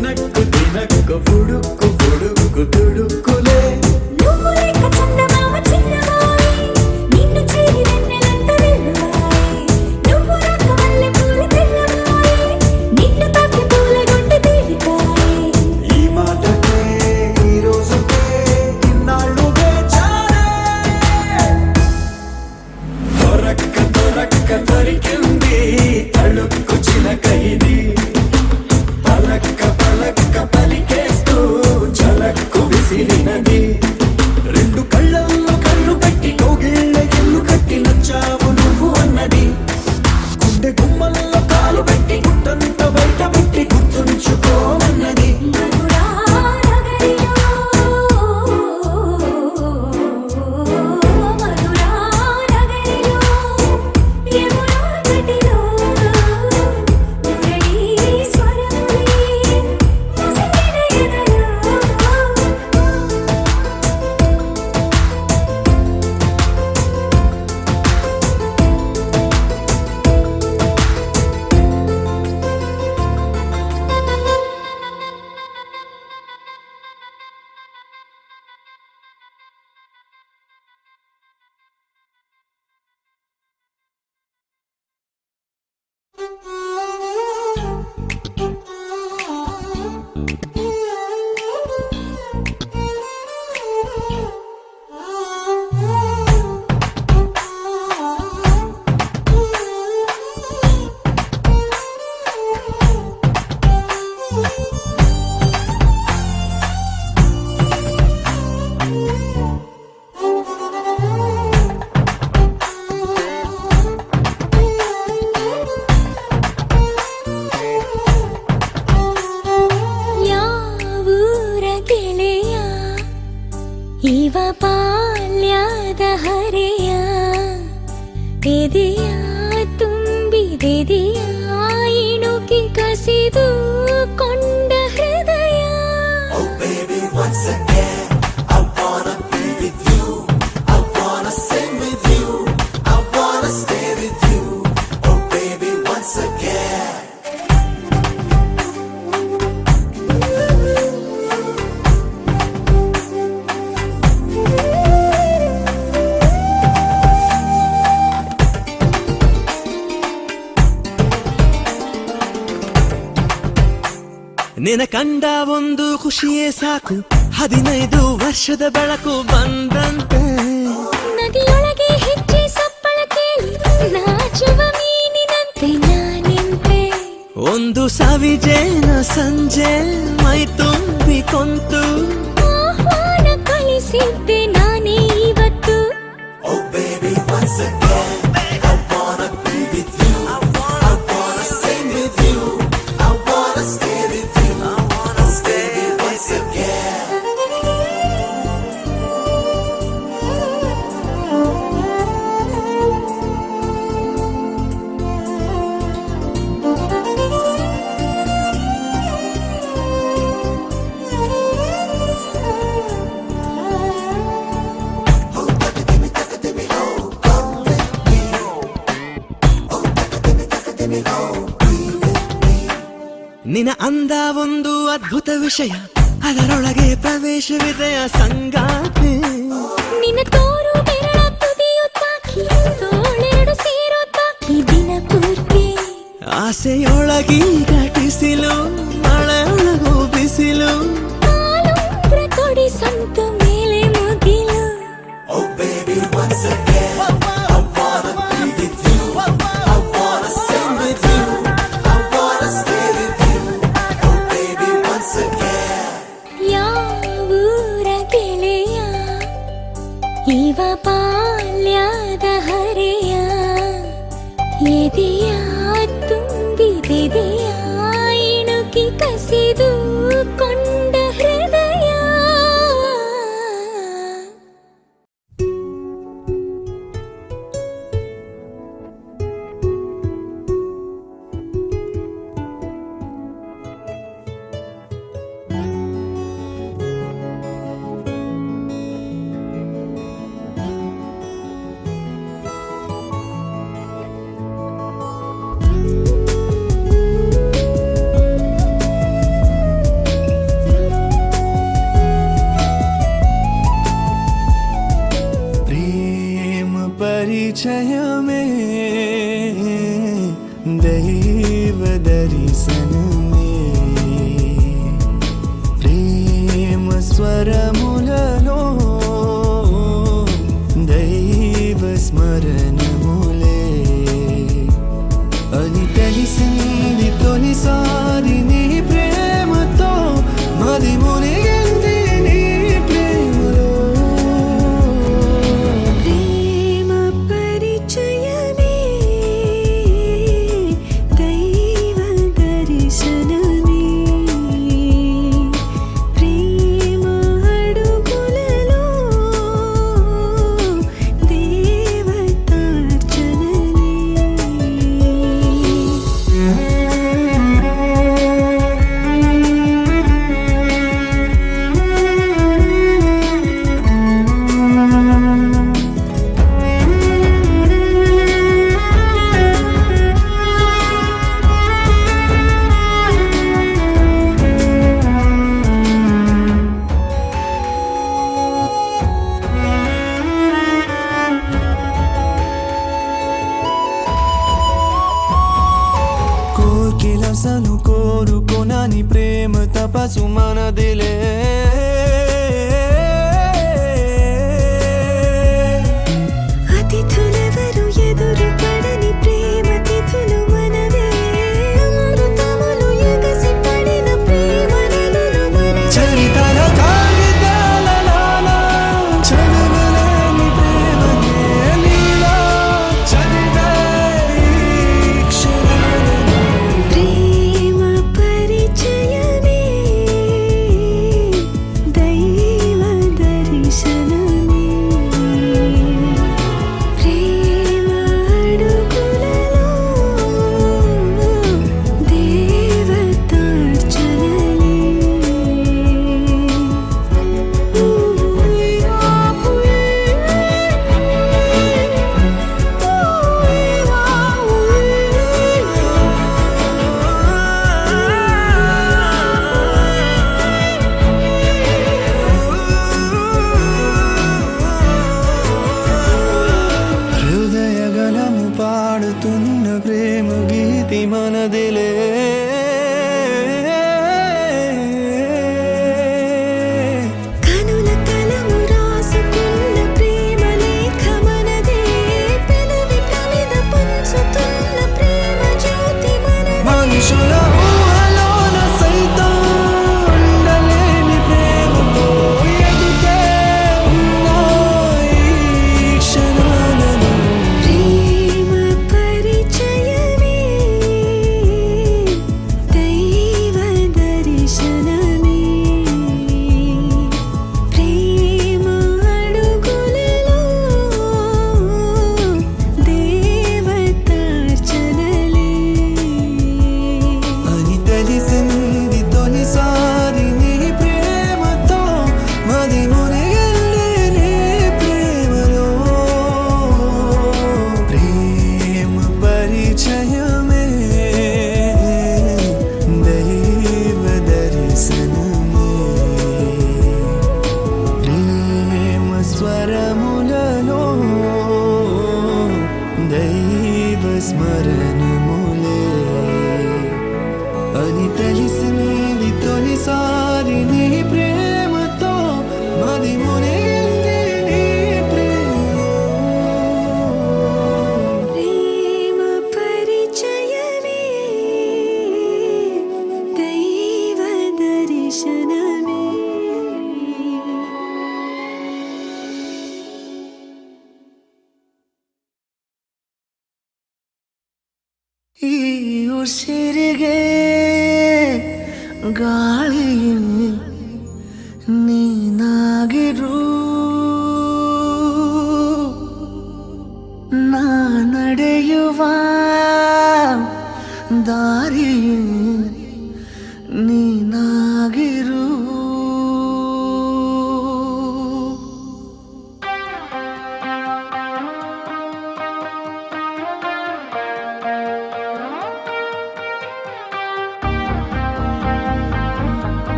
తినక్కు తినక్కు బుడుక్కు బుడుక్కు తుడుక్కులే నువ్వు లెక్క చందమామ చిన్నవాయి నిన్ను చేరి వెన్నెలంత వెల్లువాయి నువ్వు రాక మల్లె పూల తెల్లవాయి నిన్ను తాకి పూల గుండె తీరితాయి ఈ మాటకే ఈ రోజుకే ఇన్నాళ్ళు వేచానే దొరక్క దొరక్క దొరికింది తళుక్కు చిలక ఇది పలక్క పలక్క పలికేస్తూ చలక్కు విసిరినది రెండు కళ్ళల్లో కళ్ళు పెట్టి కోగిళ్ళ ఇల్లు కట్టి నచ్చావు నువ్వు అన్నది గుండె గుమ్మల్లో కాలు పెట్టి గుట్టంత బయట పెట్టి గుర్తుంచుకోమన్నది మధురా నగరిలో మధురా నగరిలో యమునా తటిలో మురళీ స్వరములే ముసిరిన ఎదలో ಯಾವೂರ ಗೆಳೆಯ ಇವ ಬಾಲ್ಯದ ಹರೆಯ ಎದೆಯ ತುಂಬಿದೆದೆಯ ಇಣುಕಿ ಕಸಿದು ಕೊಂಡ ಹೃದಯ Oh baby, once again, I wanna be with you. I wanna sing with you. I wanna stay with you. Oh baby, once again. ನಿನ ಕಂಡ ಒಂದು ಖುಷಿಯೇ ಸಾಕು 15 ವರ್ಷದ ಬೆಳಕು ಬಂದಂತೆ ನದಿಯೊಳಗೆ ಹೆಜ್ಜೆ ಸಪ್ಪಳ ಕೇಳಿ ನಾಚುವ ಮೀನಿನಂತೆ ನಾನಿಂತೆ ಒಂದು ಸವಿಜೇನ ಸಂಜೆ ಮೈ ತುಂಬಿ ಕೊಂತು ಆಹ್ವಾನ ಕಳಿಸಿದ್ದೆ ನಾನೇ ಇವತ್ತು Oh baby, once again, I wanna be with you. I wanna sing with you. I wanna stay with you. Oh baby, once again. ನಿನ ಅಂದ ಒಂದು ಅದ್ಭುತ ವಿಷಯ ಅದರೊಳಗೆ ಪ್ರವೇಶವಿದೆಯ ಸಂಗಾತಿ ನಿನ್ನ ತೋರು ಬೆರಳ ತುದಿಯು ತಾಕಿ ತೋಳೆರಡು ಸೇರೋ ತಾಕಿ ದಿನ ಪೂರ್ತಿ ಆಸೆಯೊಳಗಿ ಘಟಿಸಿಲು ಮಳೆಯೊಳಗು ಬಿಸಿಲು ಕಾಲುಂಗ್ರ ಕೊಡಿ ಸಂತು ಮೇಲೆ ಮುಗಿಲು Oh baby, once again, I wanna be with you. I wanna sing with you. I wanna stay with you. Oh baby, once again. ಯಾವೂರ ಗೆಳೆಯ ಇವ ಬಾಲ್ಯದ ಹರೆಯ ಎದೆಯ ತುಂಬಿದೆದೆಯ ಇಣುಕಿ పరిచయమే దైవ దర్శనమే ప్రేమ స్వరములలో దైవ స్మరణములే అని తెలిసింది తొలిసారి నీ ప్రేమతో మది మునిగింది నీ ప్రేమలో ప్రేమ పరిచయమే దైవ దర్శనమే ప్రేమ అడుగులలో కోర్కెలసను కోరుకోనని ప్రేమ తపసు మనదిలే అతిథులెవరు ఎదురు పడని ప్రేమ తిథులు మనవే అమృతములు ఎగసి పడిన ప్రేమ నదులు మనవే చరితల కాగితాలలోన చదవలేని ప్రేమనే నీలో చదివే ఈ క్షణాలను ప్రేమ పరిచయమే దైవ దర్శనమే ప్రేమ అడుగులలో హృదయగలము పాడుతున్న ప్రేమ గీతి మనదిలే కనుల కలము రాసుకున్న ప్రేమ లేఖ మనదే పెదవి ప్రమిద పంచుతున్న ప్రేమ జ్యోతి మనదే మనుషుల ఊహలోన సైతం ఉండలేని ప్రేమతో ఎదుటే ఉన్నాయి ఈ క్షణాలను ప్రేమ పరిచయమే దైవ దర్శనమే ప్రేమ అడుగులలో దేవతార్చనలే అని తెలిసింది తొలిసారి నీ ప్రేమతో మది మునిగింది నీ ప్రేమలో ప్రేమ పరిచయమే దైవ దర్శనమే ప్రేమ స్వరములలో దైవ స్మరణములే అని తెలిసింది తొలిసారి నీ ప్రేమతో మది మునిగింది నీ ప్రేమలో ప్రేమ పరిచయమే దైవ దర్శనమే ಈ ಉಸಿರಿಗೆ ಗಾಳಿ ನೀನಾಗಿರು ನಾ ನಡೆಯುವ ದಾರಿ ನೀನಾಗಿರು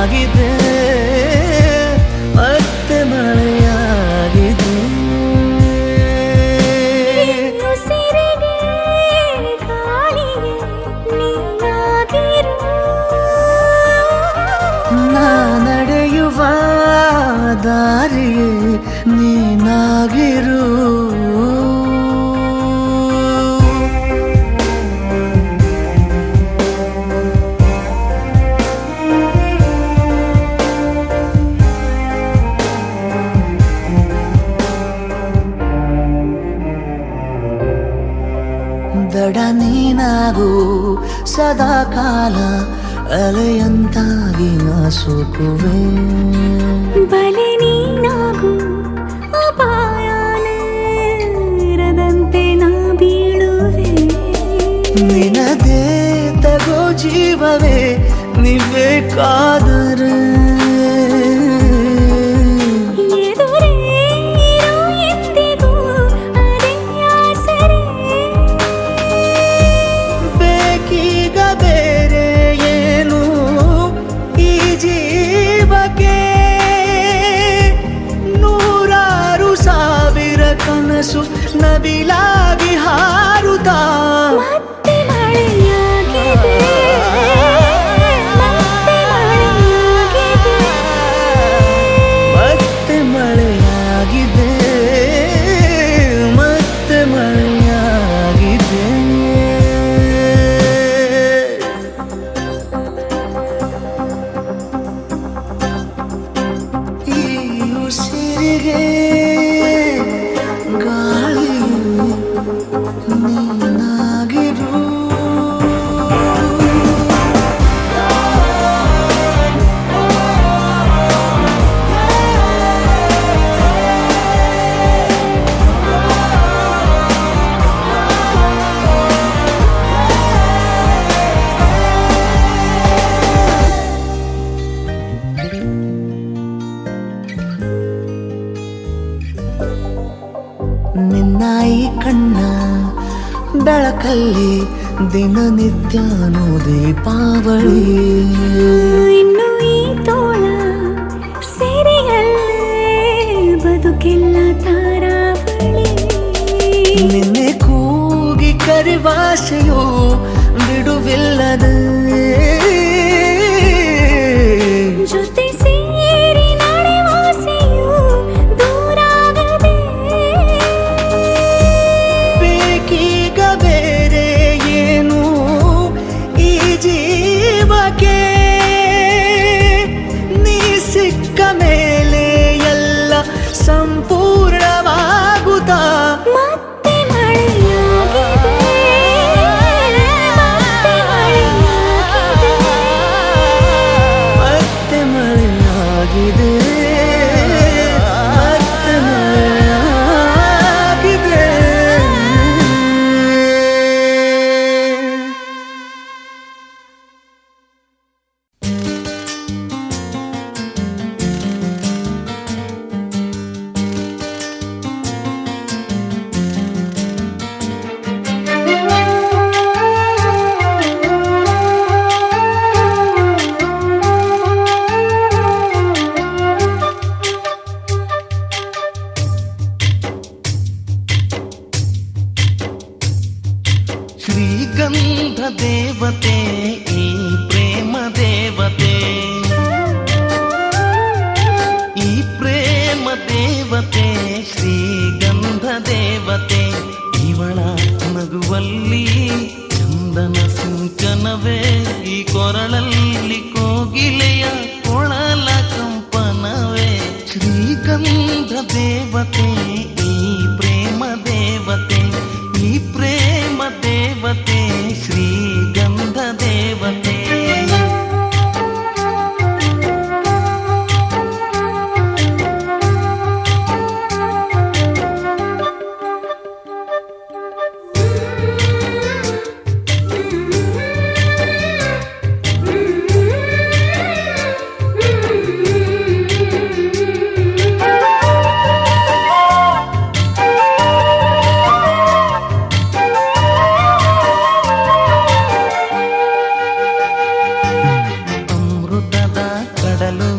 ಆಗಿದೆ ಮತ್ತೆ ಮಳೆಯಾಗಿದೆ ಉಸಿರಿಗೆ ಗಾಳಿಗೆ ನೀನಾಗಿರು ನಾ ನಡೆಯುವ ದಾರಿಯೇ ನೀನಾಗಿರು ದಡ ನೀನಾಗು ಸದಾ ಕಾಲ ಅಲೆಯಂತಾಗಿ ನಾ ಸೋಕುವೆ ಬಲೆ ನೀನಾಗು ಅಪಾಯದಂತೆ ನಾ ಬೀಳುವೆ ನಿನದೇ ತಗೋ ಜೀವವೇ ನೀಬೇಕಾದರೆ ಎದುರೇ ಇರು ಎಂದಿಗೂ ಅದೇ ಆಸರೆ ಬೇಕೀಗ ಬೇರೆ ಏನು ಈ ಜೀವಕ್ಕೆ ನೂರಾರು ಸಾವಿರ ಕನಸು ನವಿಲಾಗಿ ಹಾರುತ್ತಾ ಮತ್ತೆ ಮಳೆಯಾಗಿದೆ ಮತ್ತೆ ಮಳೆಯಾಗಿದೆ ಮತ್ತೆ ಮಳೆಯಾಗಿದೆ ಮತ್ತೆ ಮಳೆಯಾಗಿದೆ ಈ ಉಸಿರಿಗೆ ಗಾಳಿ ನೀನಾಗಿರು ನಿನ್ನ ಈ ಕಣ್ಣ ಬೆಳಕಲ್ಲಿ ದಿನನಿತ್ಯನೂ ದೀಪಾವಳಿ ಇನ್ನು ಈ ತೋಳ ಸೆರೆಯಲ್ಲೇ ಬದುಕೆಲ್ಲ ತಾರಾವಳಿ ನಿನ್ನೆ ಕೂಗಿ ಕರಿವಾಸೆಯು ಬಿಡುವಿಲ್ಲದೆ ಜೊತೆ ಸೇರಿ ನಡೆವಾಸೆಯು ದೂರಾಗದೆ ಬೇಕೀಗ ಬೇರೆ ಏನು ಈ ಜೀವಕ್ಕೆ ನೀ ಸಿಕ್ಕ ಮೇಲೆ ಎಲ್ಲ ಸಂಪೂರ್ಣವಾಗುತ್ತಾ ಮತ್ತೆ ಮಳೆಯಾಗಿದೆ ಕಡಲು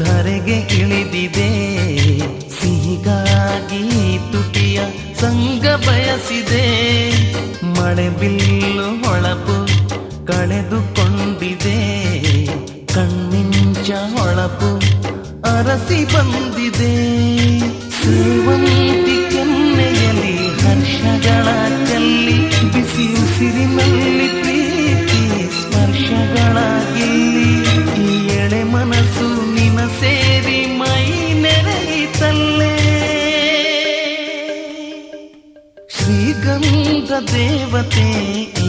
ಧರೆಗೆ ಇಳಿದಿದೆ. ಸಿಹಿಗಾಗಿ ತುಟಿಯ ಸಂಗ ಬಯಸಿದೆ. ಮಳೆ ಬಿಲ್ಲು ಹೊಳಪು ಕಳೆದುಕೊಂಡಿದೆ. ಕಣ್ಮಿಂಚ ಹೊಳಪು ಅರಸಿ ಬಂದಿದೆ. ಸೇವಂತಿ ಕೆನ್ನೆಯಲ್ಲಿ ಹರ್ಷಗಳ ಚೆಲ್ಲಿ ಬಿಸಿ ಉಸಿರಿನಲ್ಲಿ ಪ್ರೀತಿ ಸ್ಪರ್ಶಗಳ ಗಿಲ್ಲಿ. ಈ ಎಳೆ ಮನಸ್ಸು ನಿನ ಸೇರಿ ಮೈ ನೆರೆಯಿತಲ್ಲೇ. ಶ್ರೀಗಂಧ ದೇವತೆ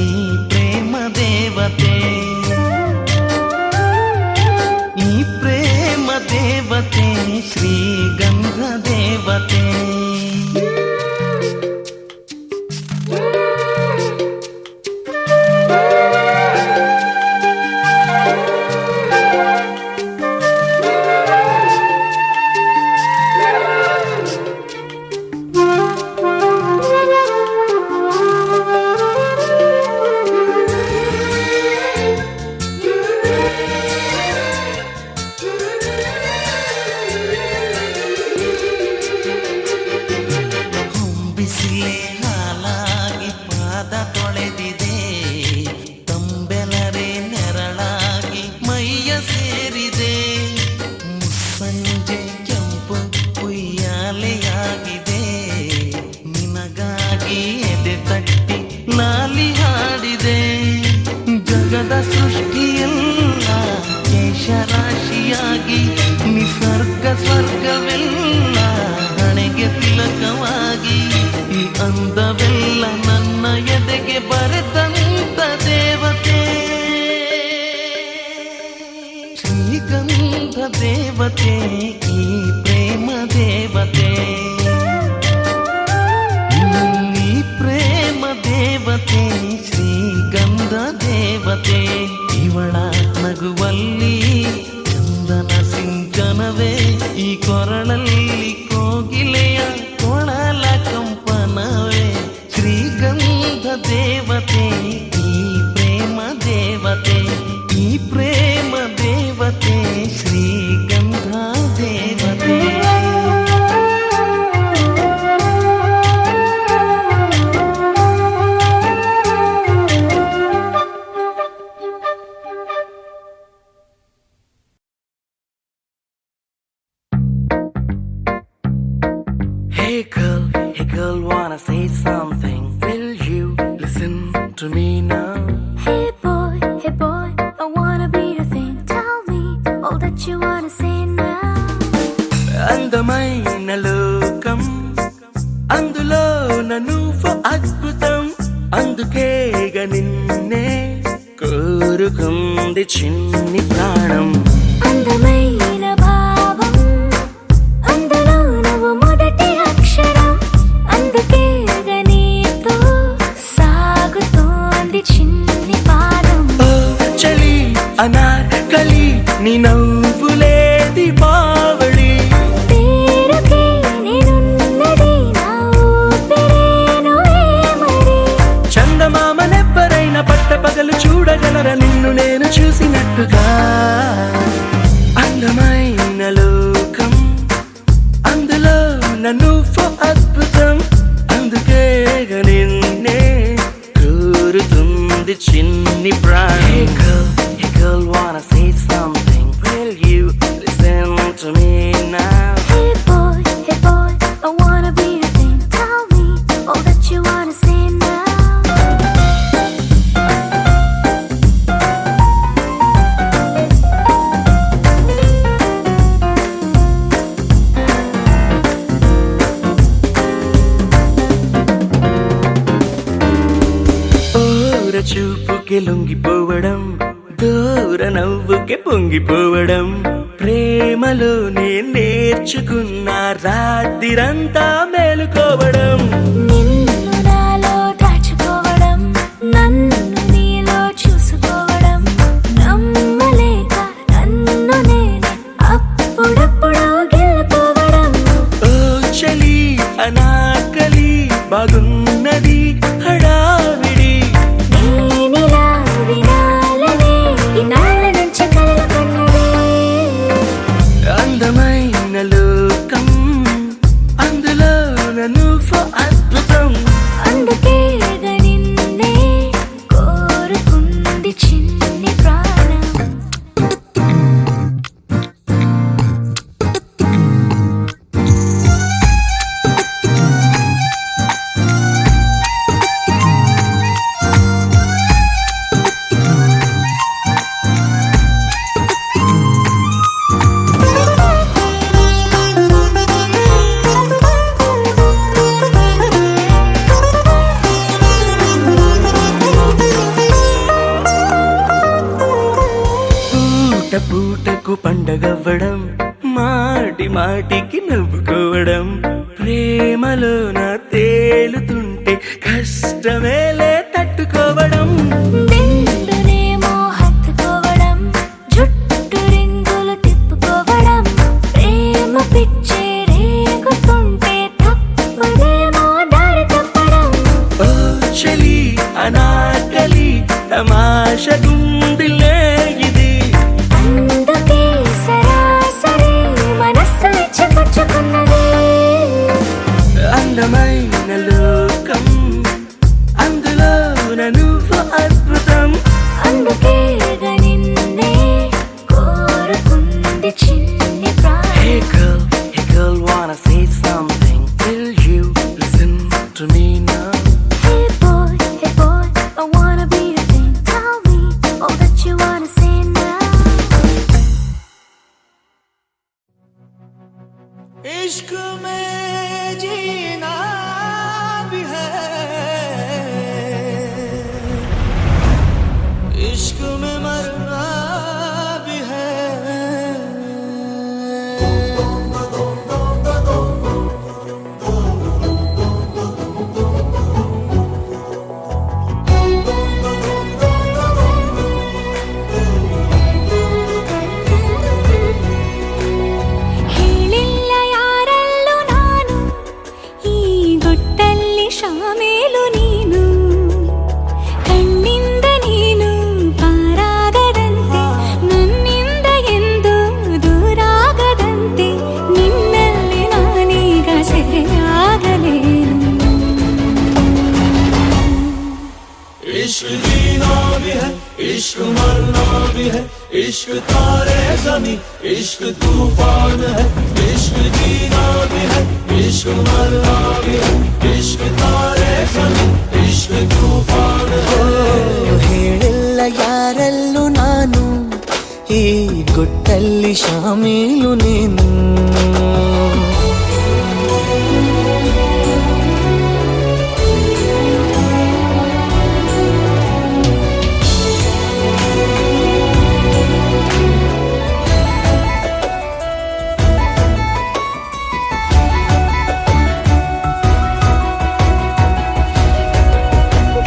ಈ ಪ್ರೇಮ ದೇವತೆ. ಈ ಪ್ರೇಮ ದೇವತೆ ಶ್ರೀಗಂಧ ದೇವತೆ. ಬಿಸಿಲೇ ಹಾಲಾಗಿ ಪಾದ ತೊಳೆದಿದೆ. ತಂಬೆಲರೆ ನೆರಳಾಗಿ ಮೈಯ ಸೇರಿದೆ. ಮುಸ್ಸಂಜೆ ಕೆಂಪು ಉಯ್ಯಾಲೆಯಾಗಿದೆ. ನಿನಗಾಗಿ ಎದೆ ತಟ್ಟಿ ನಾಲಿ ಹಾಡಿದೆ. ಜಗದ ಸೃಷ್ಟಿಯೆಲ್ಲ ಕೇಶರಾಶಿಯಾಗಿ ನಿಸರ್ಗ ಸ್ವರ್ಗವೆಲ್ಲ ಹಣೆಗೆ ತಿಲಕವಾಗಿ. ಈ ಅಂದವೆಲ್ಲ ನನ್ನ ಎದೆಗೆ ಬರೆದಂತ ದೇವತೆ. ಶ್ರೀಗಂಧ ದೇವತೆ ಈ ಪ್ರೇಮ ದೇವತೆ. ಈ ಪ್ರೇಮ ದೇವತೆ ಶ್ರೀಗಂಧ ದೇವತೆ. ಇವಳ ನಗುವಲ್ಲಿ ಚಂದನ ಸಿಂಚನವೇ. ಈ ಕೊರಳಲ್ಲಿ ಕೋಗಿಲೆಯ ಕೊಳಲ ಕಂಪನವೇ. ಶ್ರೀಗಂಧ ದೇವತೆ ಈ ಪ್ರೇಮ ದೇವತೆ. ಈ ಪ್ರೇಮ ದೇವತೆ ಶ್ರೀಗಂಧ ದೇವತೆ. Hey girl, wanna say something? Will you listen to me now? Hey boy, I wanna be your thing. Tell me all that you wanna say now. అందమైన లోకం అందులో నువ్వు అద్భుతం. అందుకేగా నిన్నే కోరుకుంది చిన్ని ప్రాణం. అందమైన భావం అందులో నువ్వు మొదటి అక్షరం. అందుకేగా నీతో సాగుతోంది చిన్ని పాదం. ఓ చలి అనార్కలి నీ నవ్వులేది బావళి. పేరుకే నేనున్నది నా ఊపిరేను ఏమరి. చందమామనెవ్వరైనా పట్టపగలు చూడగలరా నిన్ను నేను చూసినట్టుగా. అందమైన లోకం అందులో నువ్వు అద్భుతం. అందుకేగా నిన్నే కోరుతుంది చిన్ని ప్రాణం. Hey girl, wanna say something? Will you listen to me now? Hey boy, I wanna be your thing. Tell me all that you wanna say now. ఓర చూపుకి లొంగిపోవడం, దూర నవ్వుకి పొంగిపోవడం. ప్రేమలో నేను నేర్చుకున్న రాత్రిరంతా మేలుకోవడం. నిన్ను నాలో దాచుకోవడం, నన్ను నీలో చూసుకోవడం. నమ్మలేక నన్ను నేనే అప్పుడప్పుడు గెలుకోవడం. ఓ చలి అనాకలి బాగున్నది హడావిడి. నేనిలా వినాలనే ఇన్నాళ్ళ నుంచి కలలు కన్నదే. పండగవ్వడం మాటి మాటికి నవ్వుకోవడం ప్రేమలోన తేలుతుంటే కష్టమేలే తట్టుకోవడం దిండునేమో హత్తుకోవడం జుట్టు రింగులు తిప్పుకోవడం ప్రేమ పిచ్చి రేగుతుంటే తప్పదేమో దారి తప్పడం ఓ చలి అనాకలి తమాషా గుండిలే ఇది అందుకే సరాసరి మనస్సు ఇచ్చిపుచ్చుకున్నది అందమైన లోకం అందులో నువ్వు అద్భుతం అందుకే నిన్నే కోరుకుంది చిన్ని Hey ప్రాయం girl, wanna say something? Will you listen to me now? Hey boy, I wanna be your thing. Tell me all that you wanna say now. इश्क में जीना भी है, इश्क में मरना भी है। ಹೇಳಿಲ್ಲ ಯಾರಲ್ಲೂ ನಾನು ಈ ಗುಟ್ಟಲ್ಲಿ ಶಾಮೇಲು ನೀನು ಕಣ್ಣಿಂದ ನೀನು ಪಾರಾಗದಂತೆ ನನ್ನಿಂದ ಎಂದು ದೂರಾಗದಂತೆ ನಿನ್ನಲ್ಲಿ ನಾನೀಗ ಸೆರೆಯಾಗಲೇನು इश्क जीना भी है, इश्क मरना भी है, इश्क तारे ज़मीं, इश्क तूफान है। इश्क जीना भी है, इश्क मरना भी है, इश्क तारे ज़मीं, इश्क तूफान है। ಹೇಳಿಲ್ಲ ಯಾರಲ್ಲೂ ನಾನು ಈ ಗುಟ್ಟಲ್ಲಿ ಶಾಮೀಲು ನೀನು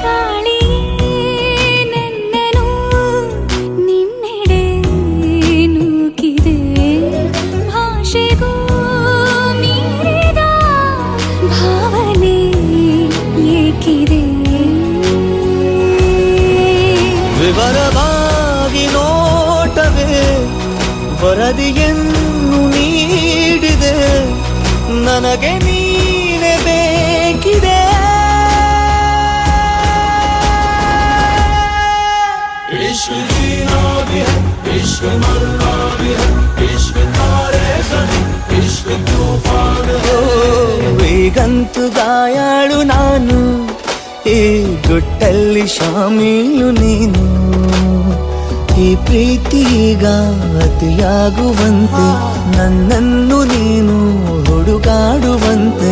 ಗಾಳಿಯೇ ನನ್ನನು ನಿನ್ನೆಡೆ ನೂಕಿದೆ ಭಾಷೆಗೂ ಮೀರಿದ ಭಾವನೆ ಏಕಿದೆ ವಿವರವಾಗಿ ನೋಟವೇ ವರದಿಯನ್ನು ನೀಡಿದೆ ನನಗೆ ನೀನೆ ಬೇಕಿದೆ इश्क जीना भी है, इश्क मरना भी है, इश्क तारे ज़मीं, इश्क तूफान है। ಈಗಂತೂ ಗಾಯಾಳು ನಾನು ಈ ಗುಟ್ಟಲ್ಲಿ ಶಾಮೀಲು ನೀನು ಈ ಪ್ರೀತಿಗ ಅತಿಯಾಗುವಂತೆ ನನ್ನನ್ನು ನೀನು ಹುಡುಗಾಡುವಂತೆ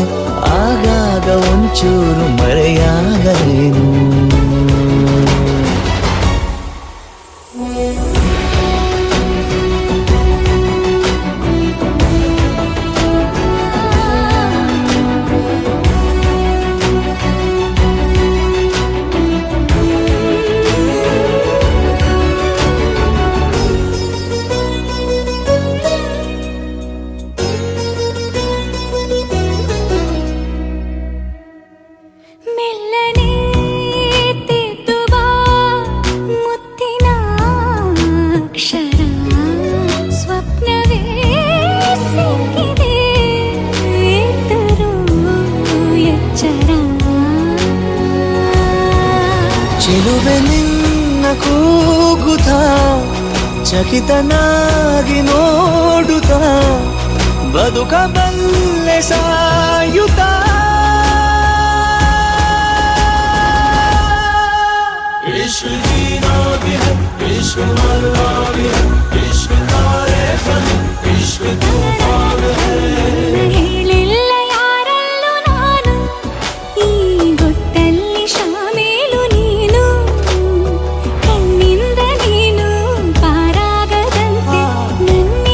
ಆಗಾಗ ಒಂಚೂರು ಮರೆಯಾಗಲೇನು ಮೆಲ್ಲನೆ ತೆತ್ತುವ ಮುತ್ತಿನ ಅಕ್ಷರ ಸ್ವಪ್ನವೇ ಸಿಕ್ಕಿದೆ ಎತ್ತರು ಎಚ್ಚರ ಚೆಲುವೆ ನಿನ್ನ ಕೂಗುತ್ತ ಚಕಿತನಾಗಿ ನೋಡುತ್ತ ಬದುಕಬಲ್ಲೆ ಸಾಯುತ್ತ इश्क जीना भी है, इश्क मरना भी है, इश्क तारे ज़मीं, इश्क तूफान है। ಹೇಳಿಲ್ಲ ಯಾರಲ್ಲೂ ನಾನು ಈ ಗುಟ್ಟಲ್ಲಿ ಶಾಮೇಲು ನೀನು ಕಣ್ಣಿಂದ ನೀನು ಪಾರಾಗದಂತೆ ನನ್ನ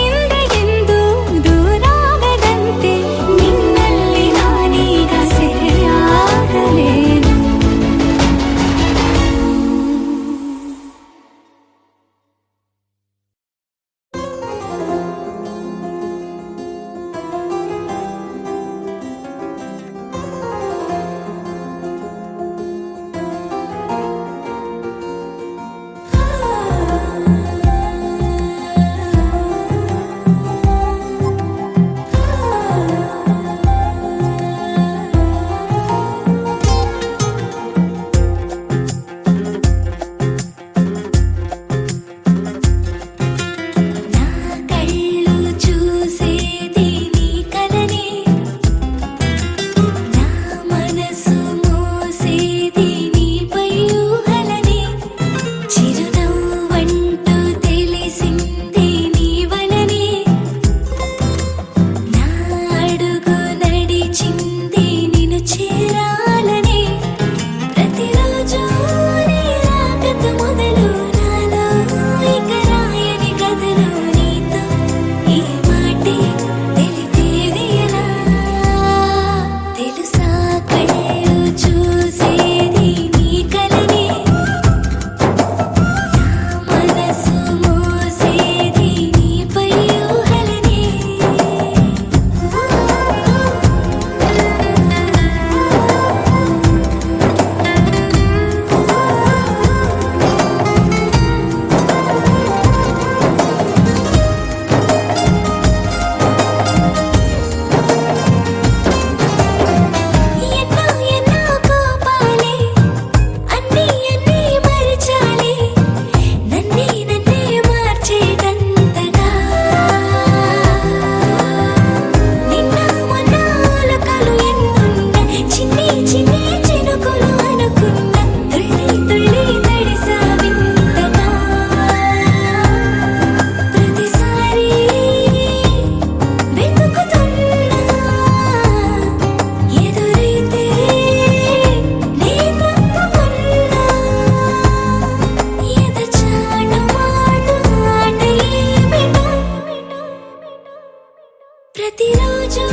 ప్రతిరోజు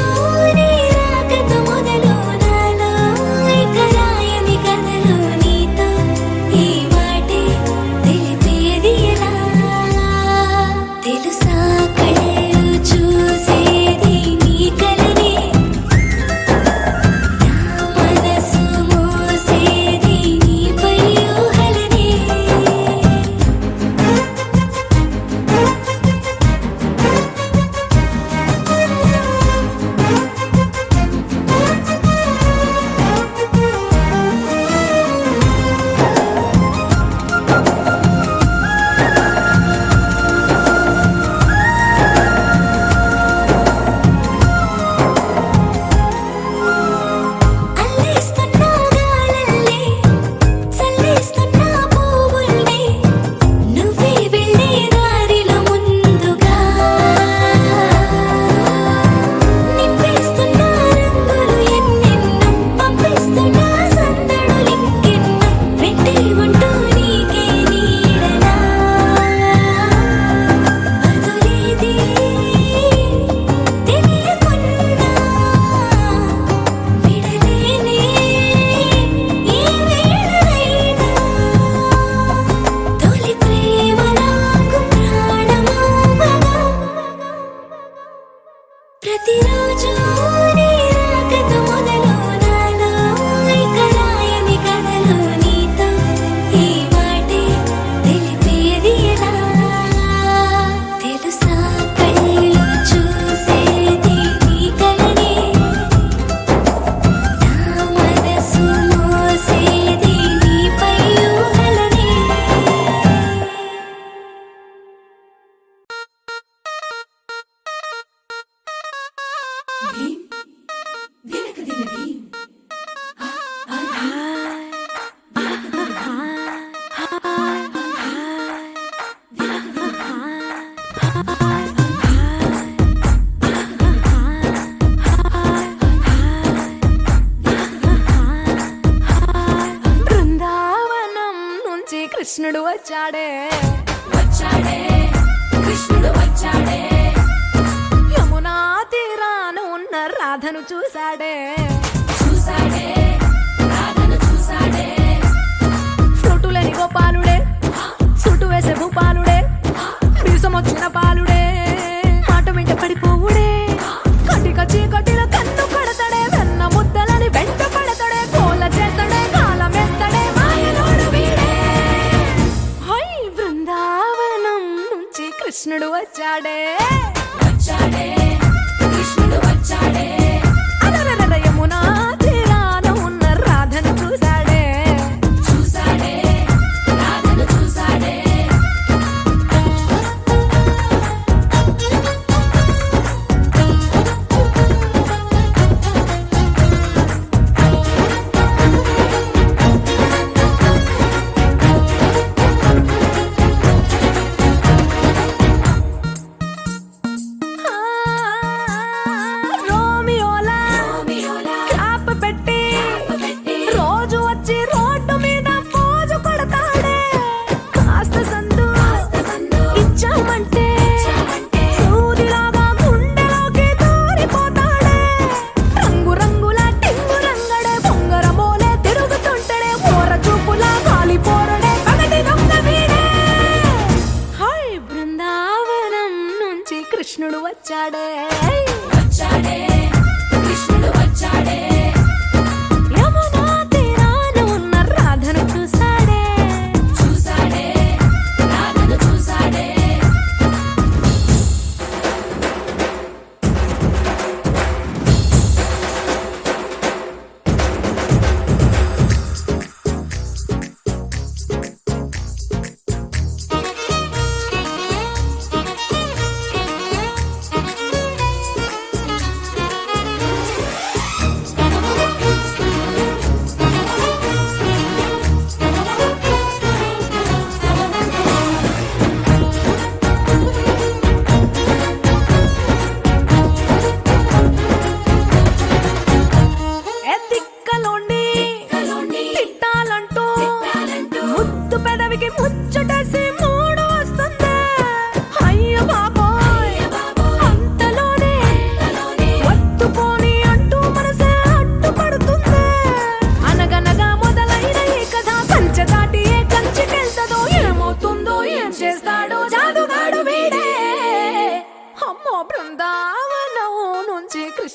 నీ రాకతో మొదలు నాలో ఇక రాయని కథలు నీతో ఈ మాటే తెలిపేది ఎలా తెలుసా కళ్ళు చూసేది నీ కలనే నా మనసు మోసేది నీపై ఊహలనే అల్లేస్తున్నా గాలల్లే చల్లేస్తున్నా పువ్వుల్నే నువ్వే వెళ్ళే దారిలో ముందుగా నింపేస్తున్నా రంగులు ఎన్నెన్నో పంపిస్తున్నా సందడులింకెన్నో వెంటే ఉంటూ నీకే నీడలా బదులేది తెలియకున్నా విడలేనే ఈ వేళనైనా తొలి ప్రేమ నాకు ప్రాణమవ్వగా ప్రతిరోజు నీ రాకతో మొదలు నాలో ఇక రాయని కథలు నీతో ఈ మాటే తెలిపేది ఎలా తెలుసా కళ్ళు చూసేది నీ కలనే నా మనసు మోసేది నీపై ఊహలనే బృందావనం నుంచి కృష్ణుడు వచ్చాడే యమునా తీరాన ఉన్న రాధను చూశాడే ఫ్రూటులేని గోపాలుడే సుటు వేసే భూపాలుడే వీసమొచ్చిన పాలుడే మాట వెంట పడిపోవుడే కటిక చీకటిలో కన్ను కడతాడే వెన్న ముద్దలని వెంట పడతాడే కోల చేస్తాడే కాలం వేస్తాడే మాయలోడు వీడే హై బృందావనం నుంచి కృష్ణుడు వచ్చాడే అలరలర యమునా తీరాన ఉన్న రాధను చూశాడే రోమియోలా క్లాప్ పెట్టి రోజు వచ్చి రోడ్డు మీద పోజు కొడతాడే కాస్త సందు ఇచ్చామంటే సూదిలాగా గుండెలోకి దూరిపోతాడే రంగు రంగుల టింగు రంగడే బొంగరమోలే తిరుగుతుంటాడే ఓర చూపులా కాలిపోరడే పగటి దొంగ వీడే హై బృందావనం నుంచి కృష్ణుడు వచ్చాడే యమునా తీరాన ఉన్న రాధను చూశాడే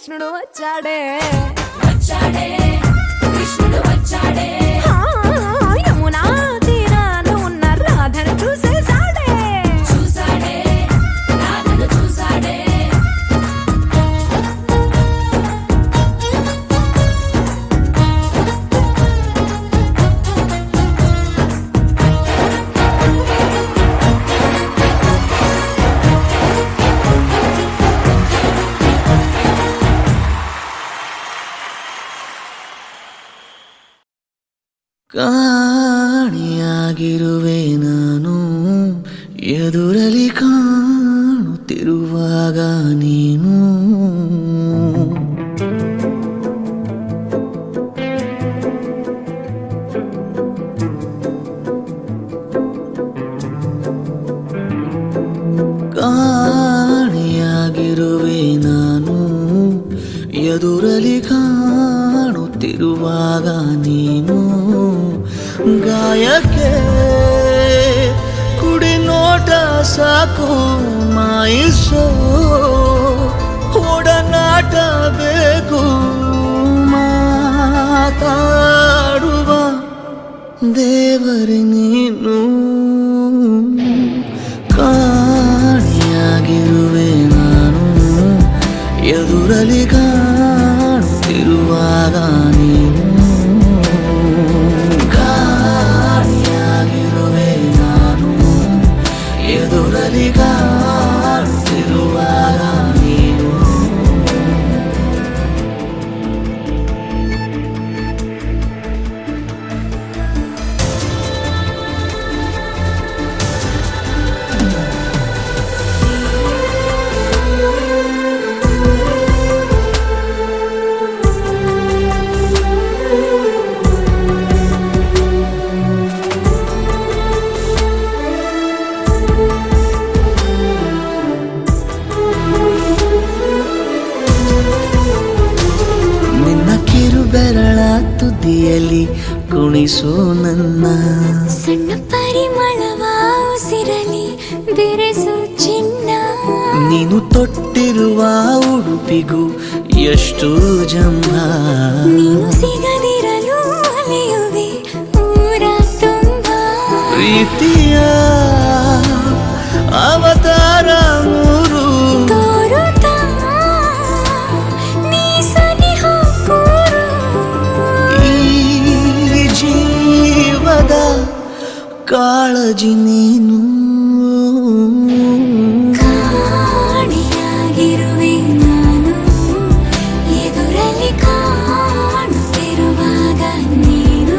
కృష్ణుడు వచ్చాడే యమునా తీరాన ఉన్న రాధను చూసేసాడే ಕಾಣಿಯಾಗಿರುವೆ ನಾನು ಎದುರಲಿ ಕಾಣುತ್ತಿರುವಾಗ ನೀನು ಕಾಣಿಯಾಗಿರುವೆ ನಾನು ಎದುರಲಿ ಕಾಣುತ್ತಿರುವಾಗ ನೀನು ಗಾಯಕ್ಕೆ ಕುಡಿ ನೋಟ ಸಾಕು ಮಾಯಿಸೋ ಒಡನಾಟ ಬೇಕು ಮಾತಾಡುವ ದೇವರೇ ನೀನು ಕಾಣಿಯಾಗಿರುವೆ ನಾನು ಎದುರಲಿ ಕಾಣುತ್ತಿರುವಾಗ ನೀನು ಕಾಣಿಯಾಗಿರುವೆ ನಾನು ಎದುರಲಿ ಕಾಣುತ್ತಿರುವಾಗ ನೀನು ಬೆರಳ ತುದಿಯಲ್ಲಿ ಕುಣಿಸೋ ನನ್ನ ಸಣ್ಣ ಪರಿಮಳವ ಉಸಿರಲಿ ಬೆರೆಸು ಚಿನ್ನ ನೀನು ತೊಟ್ಟಿರುವ ಉಡುಪಿಗೂ ಎಷ್ಟು ಜಂಭ ನೀನು ಸಿಗದಿರಲು ಅಲೆಯುವೆ ಊರ ತುಂಬ ಪ್ರೀತಿಯ ಅವತಾರ ಮೂರು ತೋರುತ್ತಾ ನೀ ಸನಿಹ ಕೂರು ಈ ಜೀವದ ಕಾಳಜಿ ನೀನು ಕಾಣಿಯಾಗಿರುವೆ ನಾನು ಎದುರಲ್ಲಿ ಕಾಣುತ್ತಿರುವಾಗ ನೀನು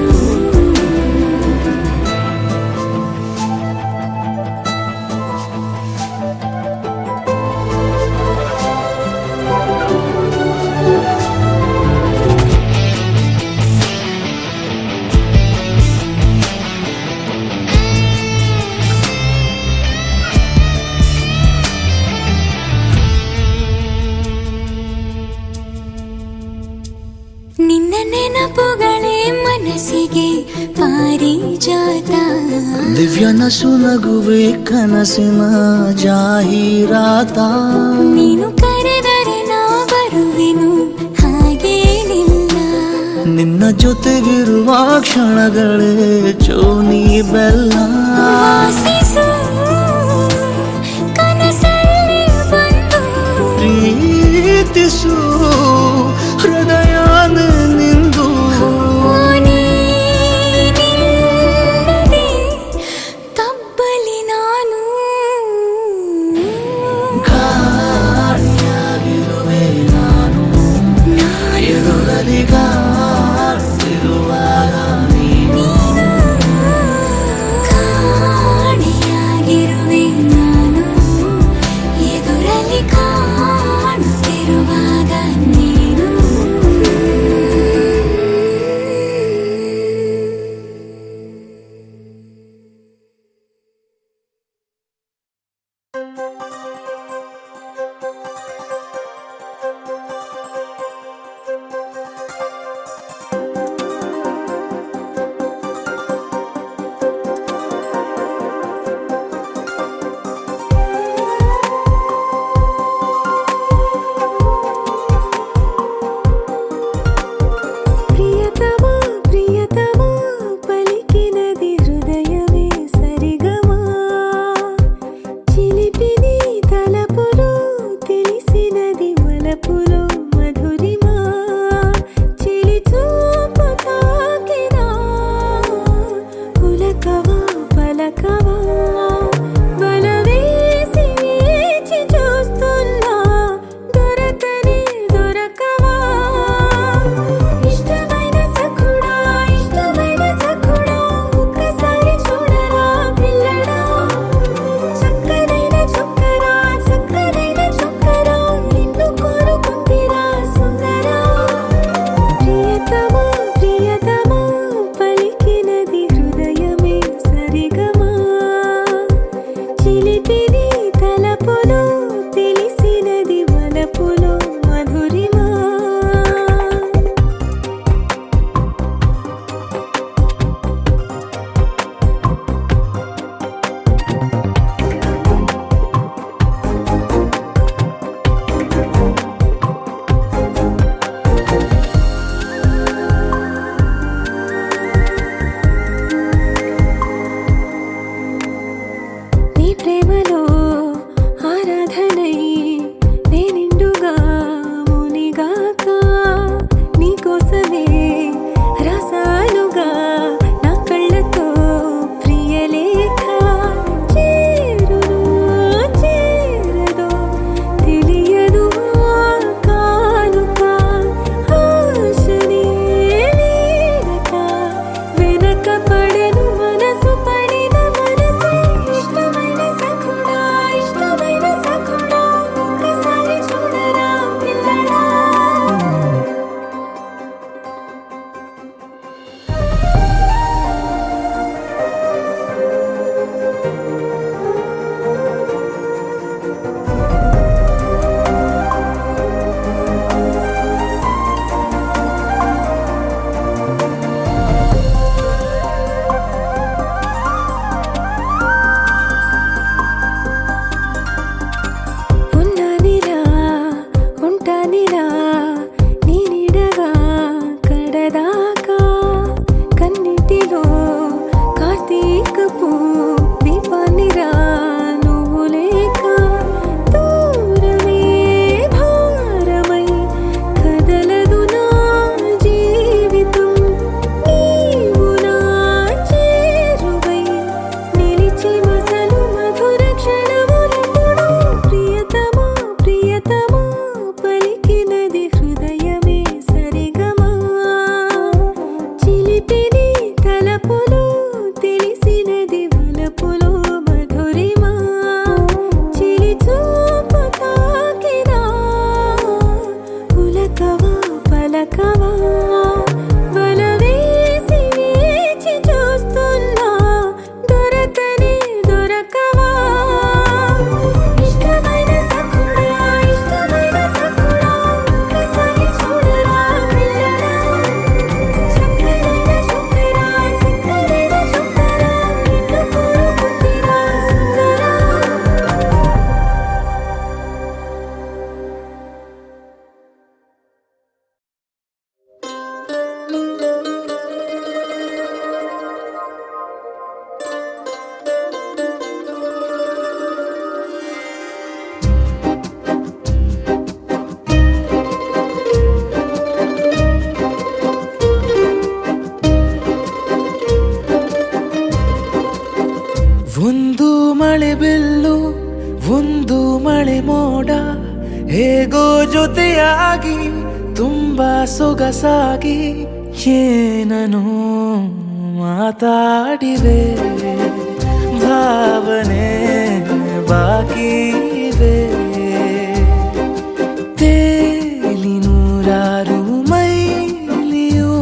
ನಿನ್ನ ನೆನಪುಗಳೇ ಮನಸ್ಸಿಗೆ ಪಾರಿಜಾತ ದಿವ್ಯ ನಸು ನಗುವೆ ಕನಸಿನ ಜಾಹೀರಾತ ನೀನು ಕರೆದರೆ ನಾ ಬರುವೆನು ಹಾಗೇನಿಲ್ಲ ನಿನ್ನ ಜೊತೆಗಿರುವ ಕ್ಷಣಗಳೇ ಚೋನಿ ಬೆಲ್ಲ ವಾಸಿಸು ಕನಸಲ್ಲಿ ಬಂದು ಪ್ರೀತಿಸು ಹೃದಯ ನಿಂದು ನೀನಿಲ್ಲದೆ ತಬ್ಬಲಿ ನಾನು ಕಾಣಿಯಾಗಿರುವೆ ನಾನು ಎದುರಲಿ ಕಾಣುತ್ತಿರುವಾಗ ನೀನು ಕಾಣಿಯಾಗಿರುವೆ ನಾನು ಎದುರಲ್ಲಿ ಕಾಣುತ್ತಿರುವಾಗ ನೀನು ಹೇಗೋ ಜೊತೆಯಾಗಿ ತುಂಬಾ ಸೊಗಸಾಗಿ ಏನನೋ ಮಾತಾಡಿವೆ ಭಾವನೆ ಬಾಕಿ ಇವೆ ತೇಲಿ ನೂರಾರು ಮೈಲಿಯೋ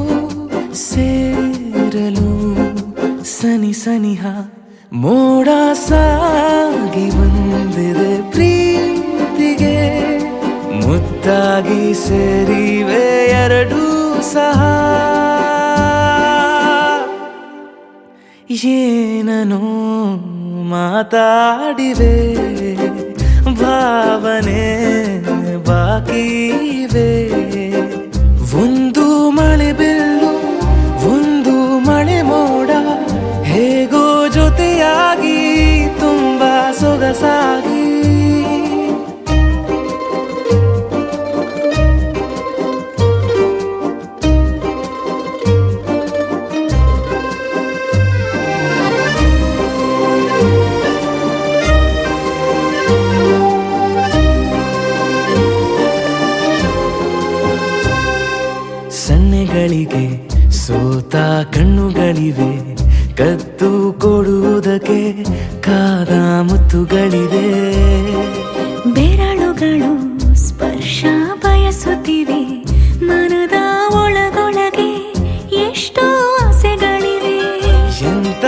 ಸೇರಲು ಸನಿ ಸನಿಹ ಮೋಡ ಸಾಗಿ ಬಂದಿದೆ ಪ್ರೀತಿಗೆ ಮುದ್ದಾಗಿ ಸೇರಿವೆ ಎರಡೂ ಸಹ ಏನನೋ ಮಾತಾಡಿವೆ ಭಾವನೆ ಬಾಕಿ ಇವೆ ಒಂದು ಮಳೆ ಬಿಲ್ಲು ಒಂದು ಮಳೆ ಮೋಡ ಹೇಗೋ ಜೊತೆಯಾಗಿ ತುಂಬಾ ಸೊಗಸಾಗಿ ಸನ್ನೆಗಳಿಗೆ ಸೋತ ಕಣ್ಣುಗಳಿವೆ ಕದ್ದು ಕೊಡುವುದಕ್ಕೆ ಕಾದ ಮುತ್ತುಗಳಿವೆ ಬೆರಳುಗಳು ಸ್ಪರ್ಶ ಬಯಸುತ್ತಿವೆ ಮನದ ಒಳಗೊಳಗೆ ಎಷ್ಟೋ ಆಸೆಗಳಿವೆ ಎಂತ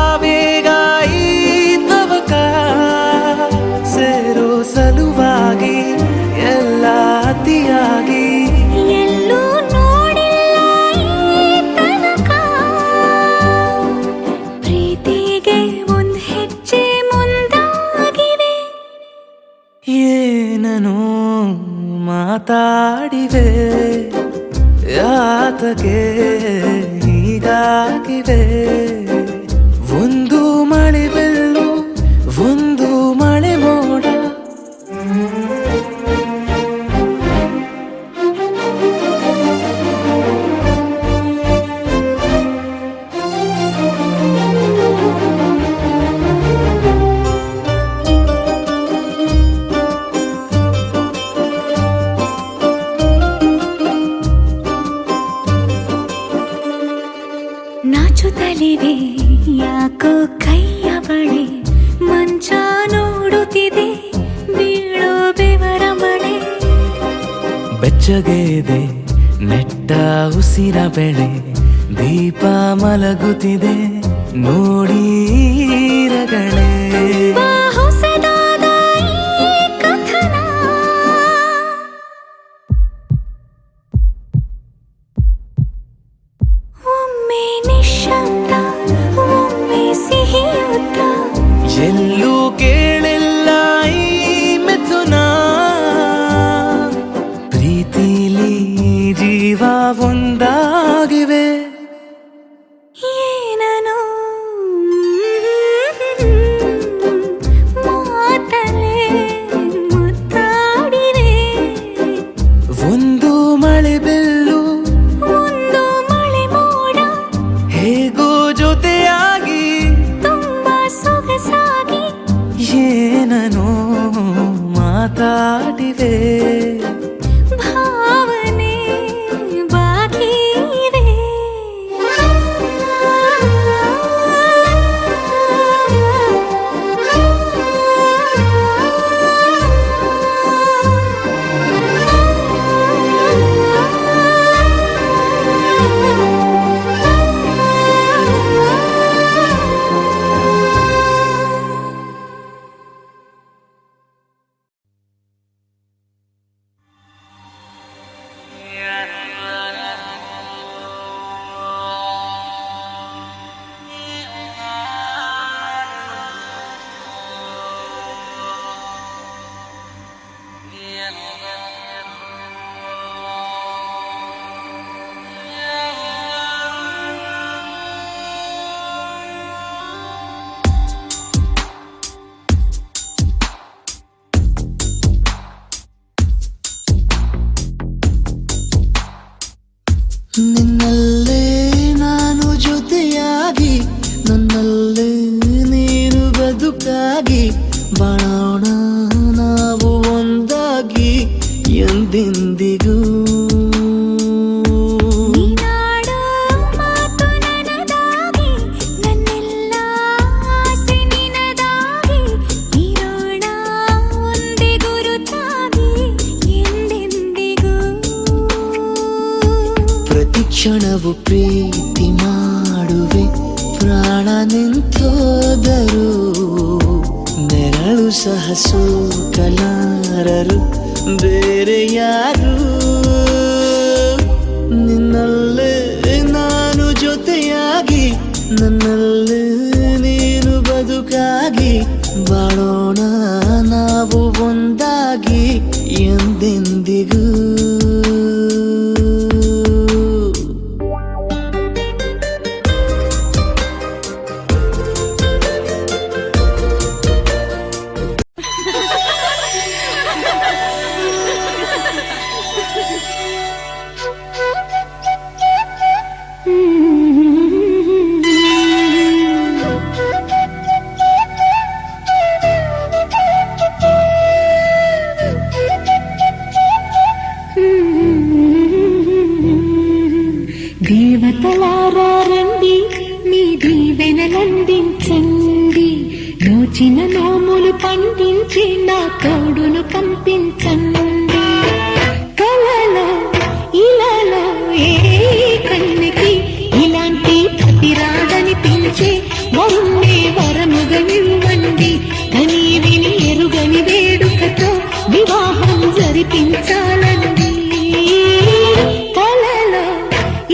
ಆವೇಗ ಈ ತವಕ ಸೇರೋ ಸಲುವಾಗಿ ಎಲ್ಲ ಅತಿಯಾಗಿ ಎಲ್ಲೂ ನೋಡಿಲ್ಲ ಈ ತನಕ ಪ್ರೀತಿಗೆ ಒಂದ್ ಹೆಜ್ಜೆ ಮುಂದಾಗಿವೆ ಏನನೋ ಮಾತಾಡಿವೆ ಯಾತಕ್ಕೆ ಹೀಗಾಗಿವೆ ಒಂದು ಮಳೆ ಬೆಲ್ಲು ಒಂದು ಮಳೆ ಮೋಡ ನಾಚುತ್ತಲಿವೆ ಯಾಕೋ ಕೈಯ ಬಳೆ ಮಂಚ ನೋಡುತ್ತಿದೆ ಬೀಳೋ ಬೆವರ ಮಳೆ ಬೆಚ್ಚಗೆದೆ ನೆಟ್ಟ ಉಸಿರ ಬೆಳೆ ದೀಪ ಮಲಗುತ್ತಿದೆ ನೋಡಿ ರಗಳೇ ಬಾ ಹೊಸದಾದ ಈ ಕಥನ ಒಮ್ಮೆ ನಿಶ್ಶಬ್ದ ಒಮ್ಮೆ ಸಿಹಿಯುತ್ತ ಎಲ್ಲೂ ಕೇಳಿಲ್ಲ ಈ ಮಿಥುನ ಪ್ರೀತಿಲಿ ಜೀವ ಒಂದಾಗಿವೆ ಏನನೋ ಮಾತಲೆ ಮುತ್ತಾಡಿವೆ ಒಂದು ಮಳೆ ಬೆಲ್ಲು ಒಂದು ಮಳೆ ಮೋಡ ಹೇಗೋ ಜೊತೆಯಾಗಿ ತುಂಬಾ ಸೊಗಸಾಗಿ ಏನನೋ ಮಾತಾಡಿವೆ ಭಾವನೆ ಬಾಕಿ ಇವೆ ನಿನ್ನಲ್ಲೇ ನಾನು ಜೊತೆಯಾಗಿ ನನ್ನಲ್ಲೇ ನೀನು ಬದುಕಾಗಿ ಬಾಳೋಣ ನಾವು ಒಂದಾಗಿ ಎಂದೆಂದಿಗೂ ನೀನಾಡೋ ಮಾತು ನನದಾಗಿ ನನ್ನೆಲ್ಲ ಆಸೆ ನಿನದಾಗಿ ಇರೋಣ ಒಂದೇ ಗುರುತಾಗಿ ಎಂದೆಂದಿಗೂ ಪ್ರತಿ ಕ್ಷಣವು ಪ್ರೀತಿ ಮಾಡುವೆ ಪ್ರಾಣ ನಿಂತೋದರು ನೆರಳು ಸಹ ಸೋಕಲಾರರು ಬೇರೆ ಯಾರು ನಿನ್ನಲ್ಲೇ ನಾನು ಜೊತೆಯಾಗಿ ನನ್ನಲ್ಲೇ ನೀನು ಬದುಕಾಗಿ ಬಾಳೋಣ ನಾವು ಒಂದಾಗಿ ಎಂದೆಂದಿಗೂ దేవతలారా రండి మీ దీవెనలందించండి నోచిన నోములు పండించి నా తోడును పంపించండి కలలో ఇలాలో ఏ కన్యకి ఇలాంటి ప్రతి రాదని పిలిచే వరుణ్ణి వరముగా ఇవ్వండి కని విని ఎరుగని వేడుకతో వివాహం జరిపించాలండి కలలో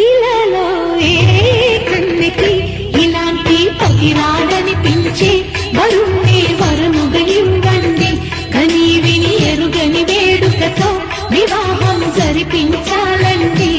ఇలాలో ఏ కన్యకి ఇలాంటి పతిరాడని పిలిచే వరుణ్ణి వరముగా ఇవ్వండి కని విని ఎరుగని వేడుకతో వివాహం జరిపించాలండి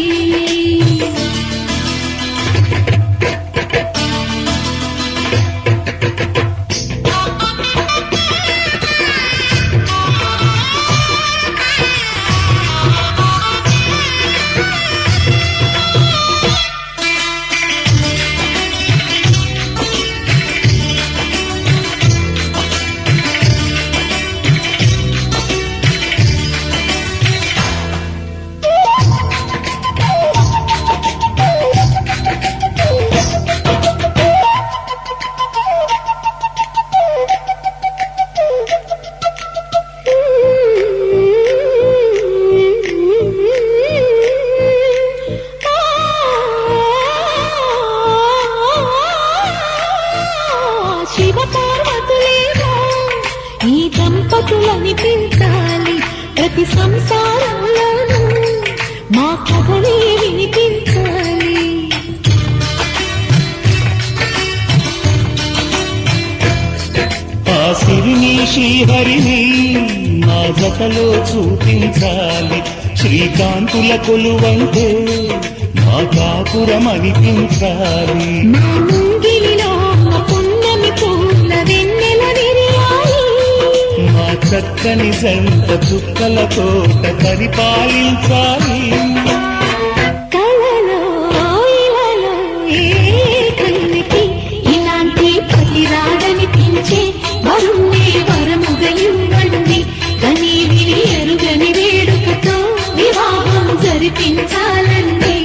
శివ పార్వతులేమో ఈ దంపతులని పెంచాలి ప్రతి సంసారంలోనూ మా కథనే వినిపించాలి ఆ సిరిని శ్రీహరిని నా జతలో చూపించాలి శ్రీకాంతుల కొలువంటే మా కాపురం అనిపించాలి నా ముంగిలిలో మా పున్నమి పూల వెన్నెల విరియాలి మా చక్కని జంట చుక్కల తోట పరిపాలించాలి కలలో ఇలాలో ఏ కన్యకి ఇలాంటి పతిరాడని పిలిచే వరుణ్ణి వరముగా ఇవ్వండి కని విని ఎరుగని వేడుకతో వివాహం జరిపించాలండి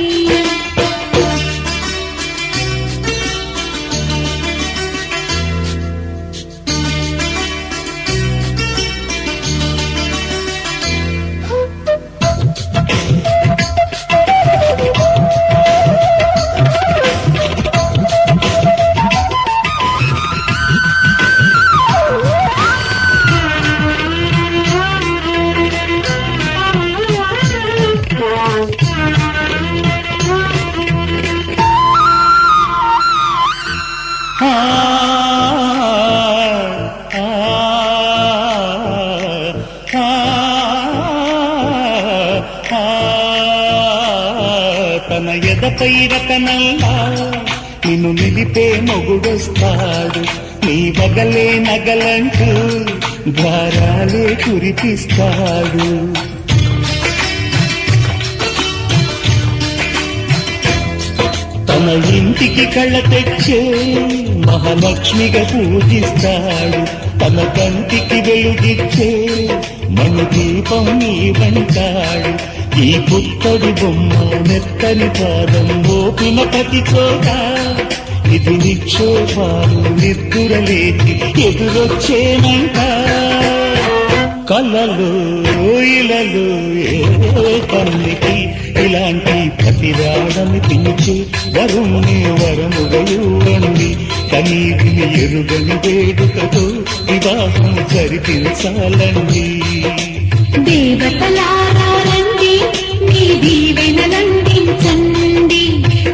తన ఎదపై రతనల్లా నిన్ను నిలిపే మొగుడొస్తాడు నీ వగలే నగలంటూ ద్వారాలే కురిపిస్తాడు తన ఇంటికి కళ్ళ తెచ్చే మహాలక్ష్మిగా పూజిస్తాడు తన కంటికి వెలుగిచ్చే మన దీపం నీవంటాడు ఈ పుత్తడి బొమ్మ మెత్తని పాదం మోపిన ప్రతి చోట ఇది నిక్షేపాలు నిద్దురలేకి ఎదురొచ్చేనంట కళ్ళలో ఇలలో ఏ కన్నికి ఇలాంటి ప్రతిరాడని పిలిచి వరుణ్ణి వరముగా ఇవ్వండి కనీవిని ఎరుగని వేడుకతో వివాహం జరిపించాలండి దేవతలారా రండి మీ దీవెనలందించండి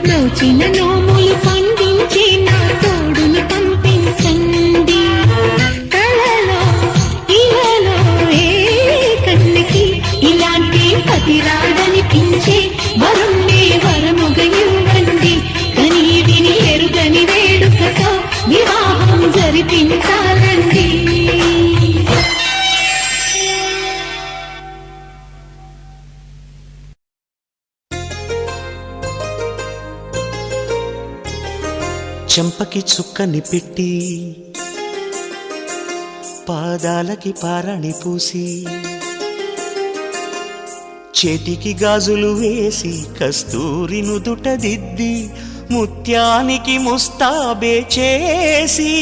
నోచిన నోములు పండించి నా తోడును పంపించండి కళలో ఇలలో ఏ కన్నికి ఇలాంటి పతిరాడనిపించే వరుణ్ణి వరముగా ఇవ్వండి కనీవిని ఎరుగని వేడుకతో వివాహం జరిపించాలండి చెంపకి చుక్కని పెట్టి పాదాలకి పారాణి పూసి చేతికి గాజులు వేసి కస్తూరి నుదుట దిద్ది ముత్యానికి ముస్తాబే చేసి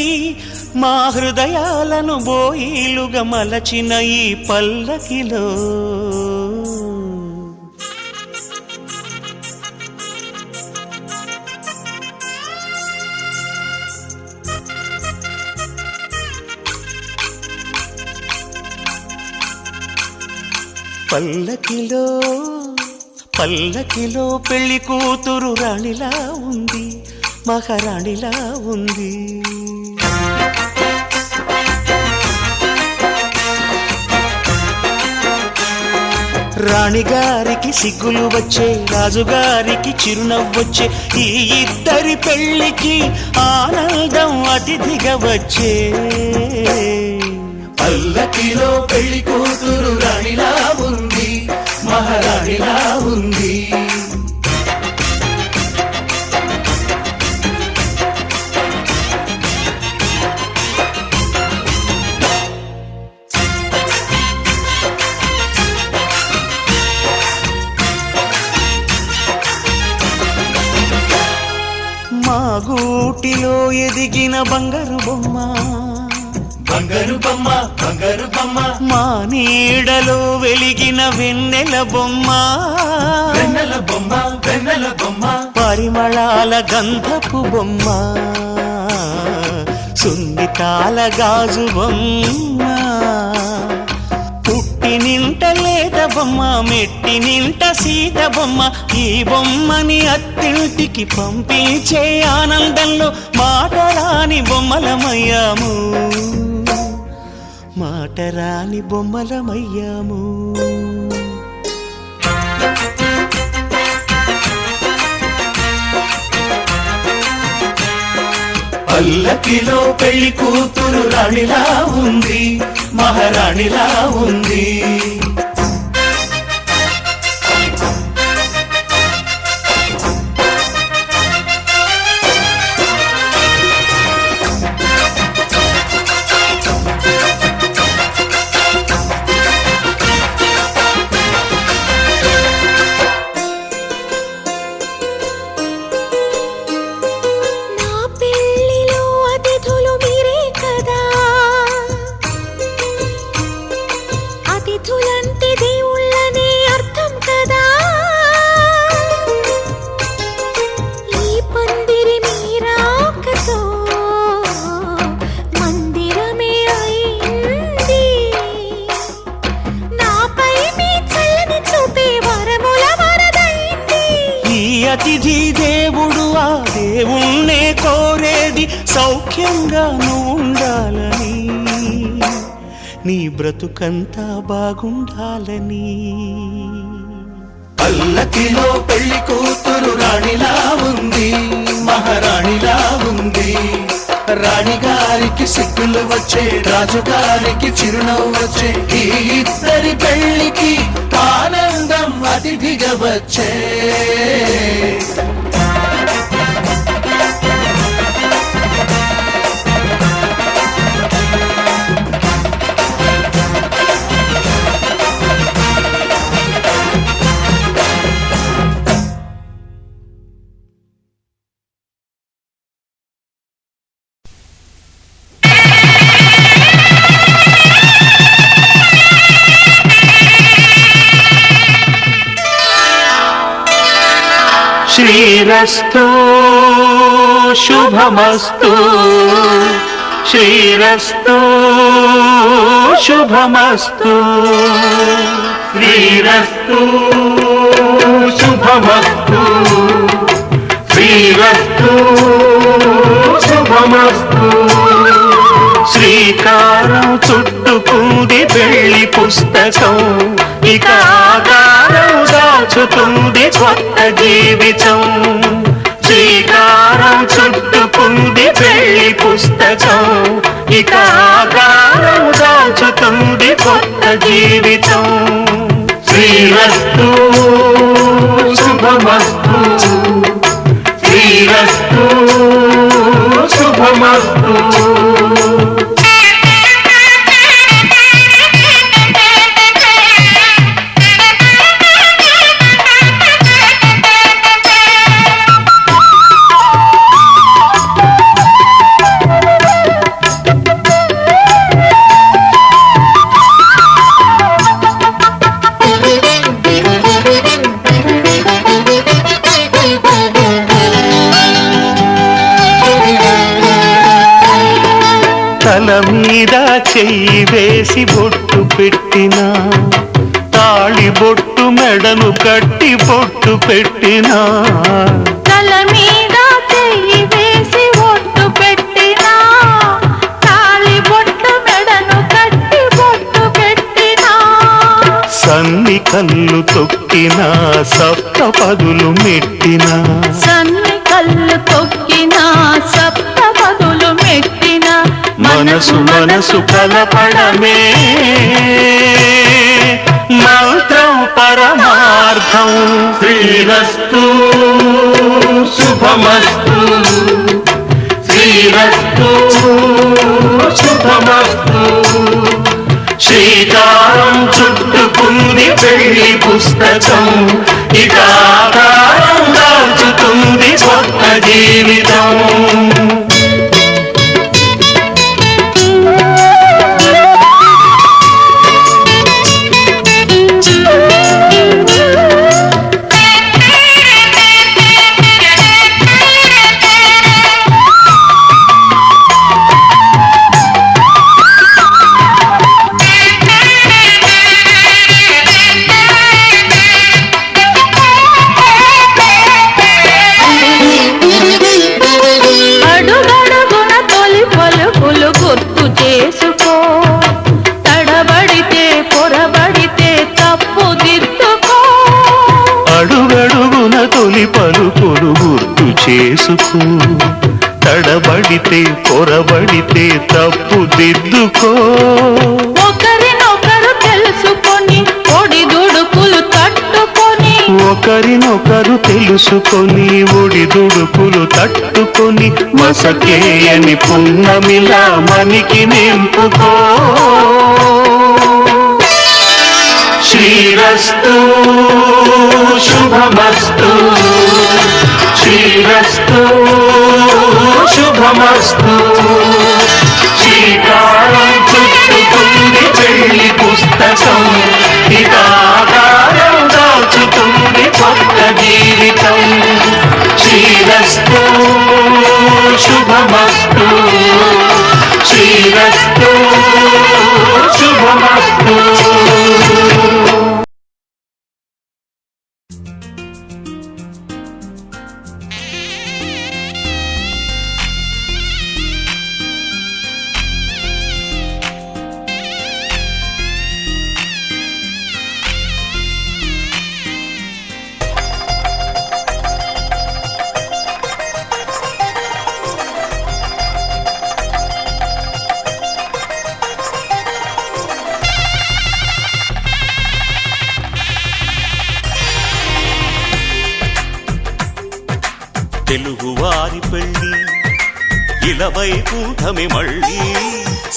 మా హృదయాలను బోయిలుగా మలచిన ఈ పల్లకిలో పల్లకిలో పల్లకిలో పెళ్లి కూతురు రాణిలా ఉంది మహారాణిలా ఉంది రాణిగారికి సిగ్గులు వచ్చే రాజుగారికి చిరునవ్వొచ్చే ఈ ఇద్దరి పెళ్లికి ఆనందం అతిథిగా వచ్చే పల్లకిలో పెళ్లి కూతురు రాణిలా ఉంది మహారాణిలా ఉంది మా గూటిలో ఎదిగిన బంగారు బొమ్మ బంగారు బొమ్మ బంగారు బొమ్మ మా నీడలో వెలిగిన వెన్నెల బొమ్మ వెన్నెల బొమ్మ వెన్నెల బొమ్మ పరిమళాల గంధపు బొమ్మ సున్నితాల గాజు బొమ్మ పుట్టి నింట లేద బొమ్మ మెట్టి నింట సీత బొమ్మ ఈ బొమ్మని అత్తింటికి పంపించే ఆనందంలో మాటరాని బొమ్మలమయ్యాము మాటరాని బొమ్మలమయ్యాము పల్లకిలో పెళ్లి కూతురు రాణిలా ఉంది మహారాణిలా ఉంది అతిథి దేవుడు ఆ దేవుణ్ణే కోరేది సౌఖ్యంగా ఉండాలని నీ బ్రతుకంతా బాగుండాలని పల్లకిలో పెళ్లి కూతురు రాణిలా ఉంది మహారాణిలా ఉంది రాణిగారికి సిగ్గులు వచ్చే రాజుగారికి చిరునవ్వు వచ్చే ఈ ఇద్దరి పెళ్లికి ఆనందం అతిథిగా వచ్చే శ్రీరస్తు శుభమస్తు శ్రీరస్తు శుభమస్తు శ్రీరస్తు శుభమస్తు శ్రీరస్తు శుభమస్తు శ్రీకారం చుట్టుకుంది పెళ్లి పుస్తకం ఇక ఆకారం దాచుతుంది కొత్త జీవితం శ్రీకారం చుట్టుకుంది పెళ్లి పుస్తకం ఇక ఆకారం దాచుతుంది కొత్త జీవితం శ్రీరస్తు శుభమస్తు శ్రీరస్తు శుభమస్తు తల మీద చెయ్యి వేసి బొట్టు పెట్టినా తాళి బొట్టు మెడను కట్టి బొట్టు పెట్టినా తల మీద చెయ్యి వేసి ఒట్టు పెట్టినా తాళి బొట్టు మెడను కట్టి బొట్టు పెట్టినా సన్ని కళ్ళు తొక్కినా సప్త పదులు మెట్టినా సన్ని కళ్ళు తొక్కినా సప్త పదులు మెట్టినా మనసు మనసు కలపడమే మంత్రం పరమార్థం శ్రీరస్తు శుభమస్తు శ్రీరస్తు శుభమస్తు శ్రీకారం చుట్టుకుంది పెళ్లి పుస్తకం ఇక ఆకారం దాచుతుంది కొత్త జీవితం అడుగడుగున తొలి పలుకులు గుర్తు చేసుకో తడబడితే పొరబడితే తప్పు దిద్దుకో అడుగడుగున తొలి పలుకులు గుర్తు చేసుకో తడబడితే పొరబడితే తప్పు దిద్దుకో ఒకరినొకరు తెలుసుకొని ఒడిదుడుకులు తట్టుకొని ఒకరినొకరు తెలుసుకొని ఒడిదుడుకులు తట్టుకొని మసకేయని పున్నమిలా మనికి నింపుకో శ్రీరస్తు శుభమస్తు శ్రీరస్తు శుభమస్తు శ్రీకారం చుట్టుకుంది పెళ్లి పుస్తకం ఇక ఆకారం దాచుతుంది కొత్త జీవితం శ్రీరస్తు శుభమస్తు శ్రీరస్తు శుభమస్తు తెలుగువారి పెళ్ళి ఇలవైకుంఠమే మళ్ళీ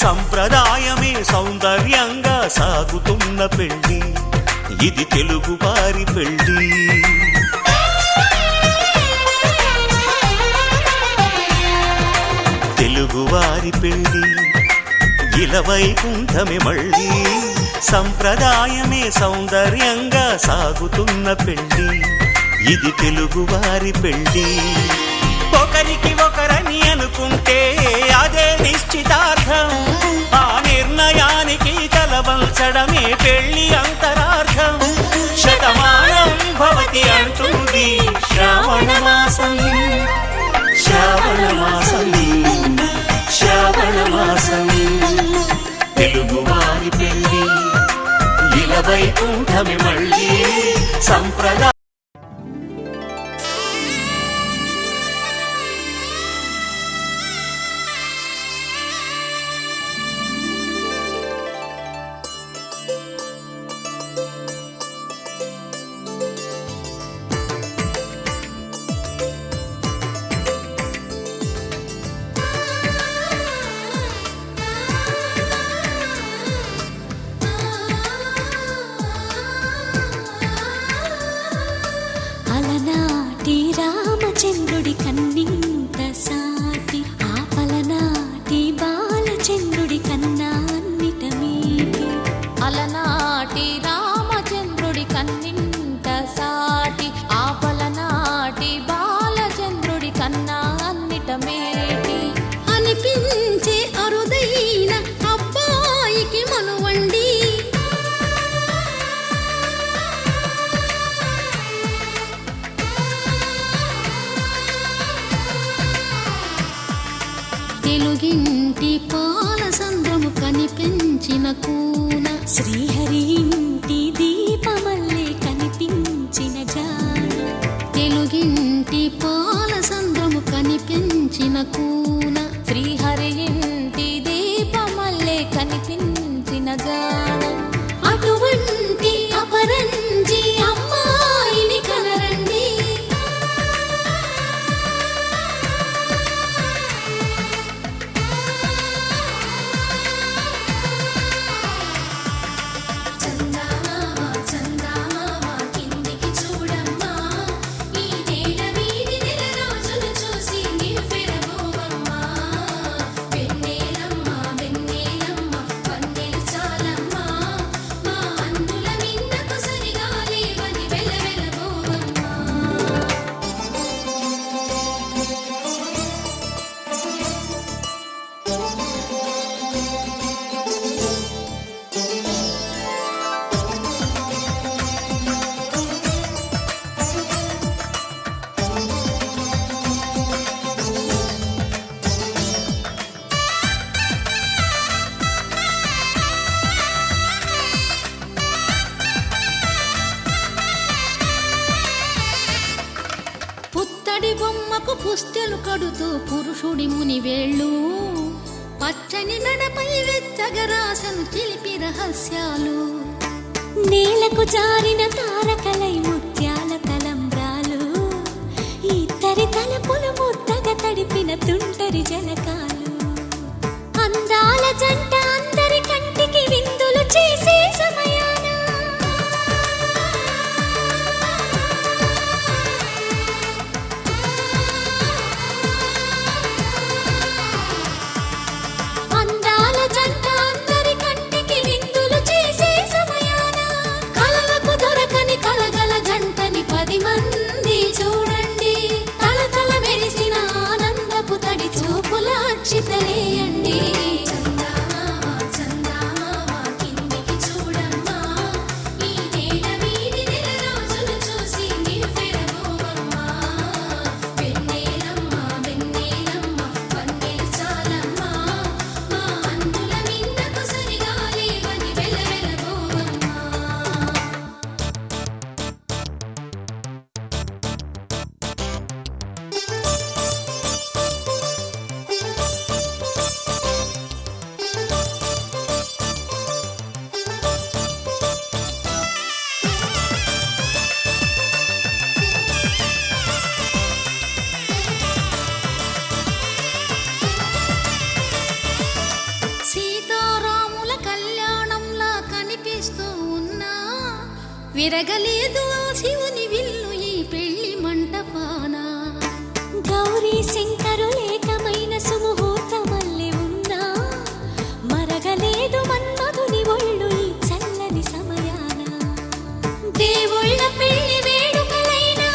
సంప్రదాయమే సౌందర్యంగా సాగుతున్న పెళ్ళి ఇది తెలుగువారి పెళ్ళి తెలుగువారి పెళ్ళి ఇలవైకుంఠమే మళ్ళీ సంప్రదాయమే సౌందర్యంగా సాగుతున్న పెళ్ళి ఇది తెలుగువారి పెళ్లి. ఒకరికి ఒకరని అనుకుంటే అదే నిశ్చితార్థం. ఆ నిర్ణయానికి తలవంచడమే పెళ్లి అంతరార్థం. శతమానం భవతి అంటుంది శ్రావణ మాసం, శ్రావణ మాసం, శ్రావణ మాసం. తెలుగువారి పెళ్లి ఇలా వైకుంఠమి మళ్ళీ సంప్రదాయ. అలనాటి రామచంద్రుడి కన్నింత సాటి, ఆపలనాటి బాలచంద్రుడి కన్నా అన్నిట మీటి. అలనాటి రామచంద్రుడి కన్నింట సాటి, ఆపలనాటి బాలచంద్రుడి కన్నా అన్నిట మేటి. అనిపించే అరుదైన అబ్బాయికి మనువండి, తెలుగింటి పాలసంద్రము కనిపించిన కూన, శ్రీహరి ఇంటి దీపమల్లే కనిపించిన జాన. తెలుగింటి పాలసంద్రము కనిపించిన కూన, శ్రీహరి ఇంటి దీపమల్లే కనిపించిన జాన. అటువంటి అపరంజి అమ్మాయిని కనరండి. చందమామ చందమామ కిందికి చూడమ్మా, ఈ నేల వీధి నెల రోజులు చూసి నివ్వెరబోవమ్మా. వెన్నెలమ్మ వెన్నెలమ్మ వన్నెలు చాలమ్మా, మా అందుల మిన్నకు సరిగా లేవని వెలవెలబోవమ్మా. పుత్తడి బొమ్మకు పుస్తెలు కడుతూ పురుషుడి ముని వేళ్ళు, పచ్చని నడపై వెచ్చగరాసను చిలిపి రహస్యాలు. నేలకు జారిన తారకలై ముత్యాల తలంబ్రాలు, ఇద్దరి తలపులు ముద్దగా తడిపిన తుంటరి జలకాలు. అందాల జంట అందరి కంటికి విందులు చేసే సమయాన, అందాల జంట అందరి కంటికి విందులు చేసే సమయాన, కలలకు దొరకని కలగల జంటని 10 మంది చూడండి. తలతల మెరిసిన ఆనందపు తడి చూపుల అక్షితలేయండి. చందమామ చందమామ కిందికి చూడమ్మా, ఈ నేల వీధి నెల రోజులు చూసి నివ్వెరబోవమ్మా. వెన్నెలమ్మ వెన్నెలమ్మ వన్నెలు చాలమ్మా, మా అందుల మిన్నకు సరిగా లేవని వెలవెలబోవమ్మా. సీతారాముల కళ్యాణంలా కనిపిస్తూ ఉన్నా, విరగలేదు ఆ శివుని విల్లు ఈ పెళ్లి మంటపాన. గౌరీ శంకరులేకమైన సుముహూర్తమల్లె ఉన్నా, మరగలేదు మన్మధుని ఒళ్ళు ఈ చల్లని సమయాన. దేవుళ్ళ పెళ్లి వేడుకలైనా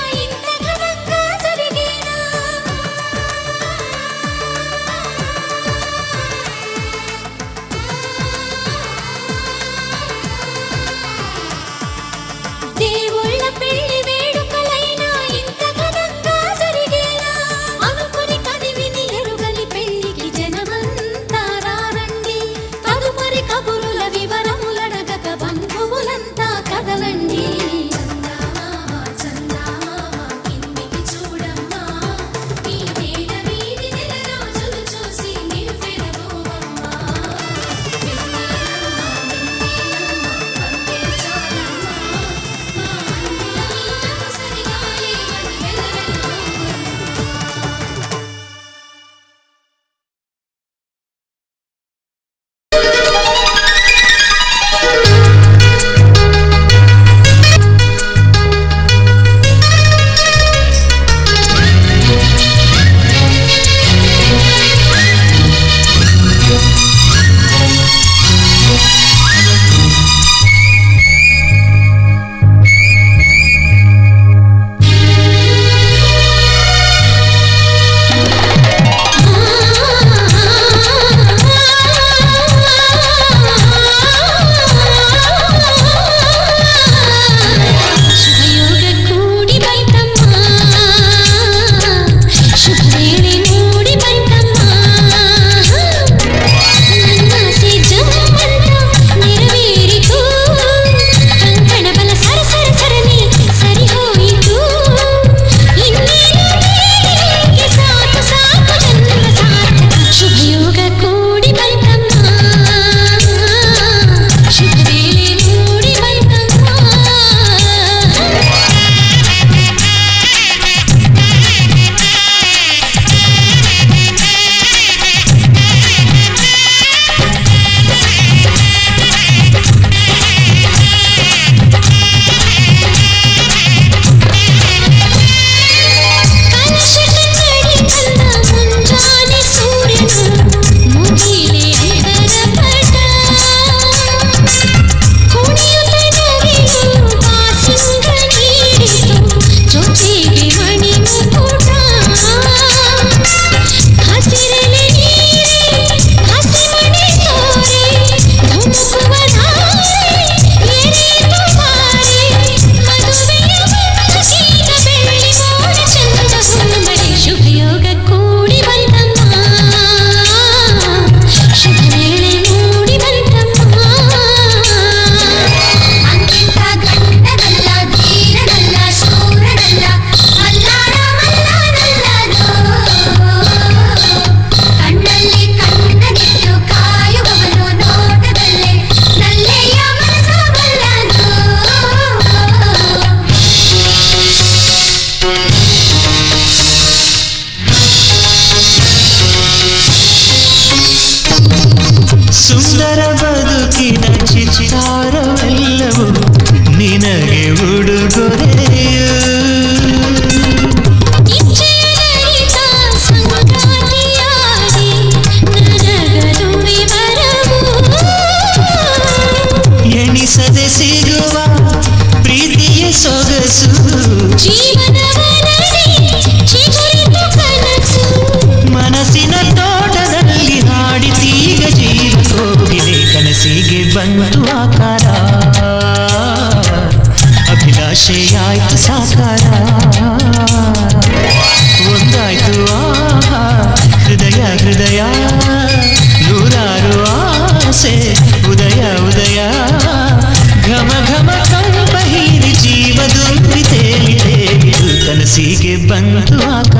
ಉಡುಗೊರೆಯು ಇಚ್ಛೆಯರಿತ ಸಂಗಾತಿಯಾಗಿ ನನಗನು ವಿವರವು ಎಣಿಸದೆ ಸಿಗುವ ಪ್ರೀತಿಯ ಸೊಗಸು ಜೀವನವನದಿ ಚಿಗುರಿತು ಕನಸು ಮನಸ್ಸಿನ ತೋಟದಲ್ಲಿ ಹಾಡಿತೀಗ ಜೀವ ಕೋಗಿಲೆ ಕನಸಿಗೆ ಬಂತು ಆಕಾರ ಅಭಿಲಾಷೆಯಾಯ್ತು ಸಾಕಾರ ಒಂದಾಯ್ತು ಆಹಾ ಹೃದಯ ಹೃದಯ ನೂರಾರು ಆಸೆ ಉದಯ ಉದಯ ಘಮ ಘಮ ಕಂಪ ಹೀರಿ ಜೀವದುಂಬಿ ತೇಲಿ ತೇಲಿತು ಕನಸಿಗೆ ಬಂತು ಆಕಾರ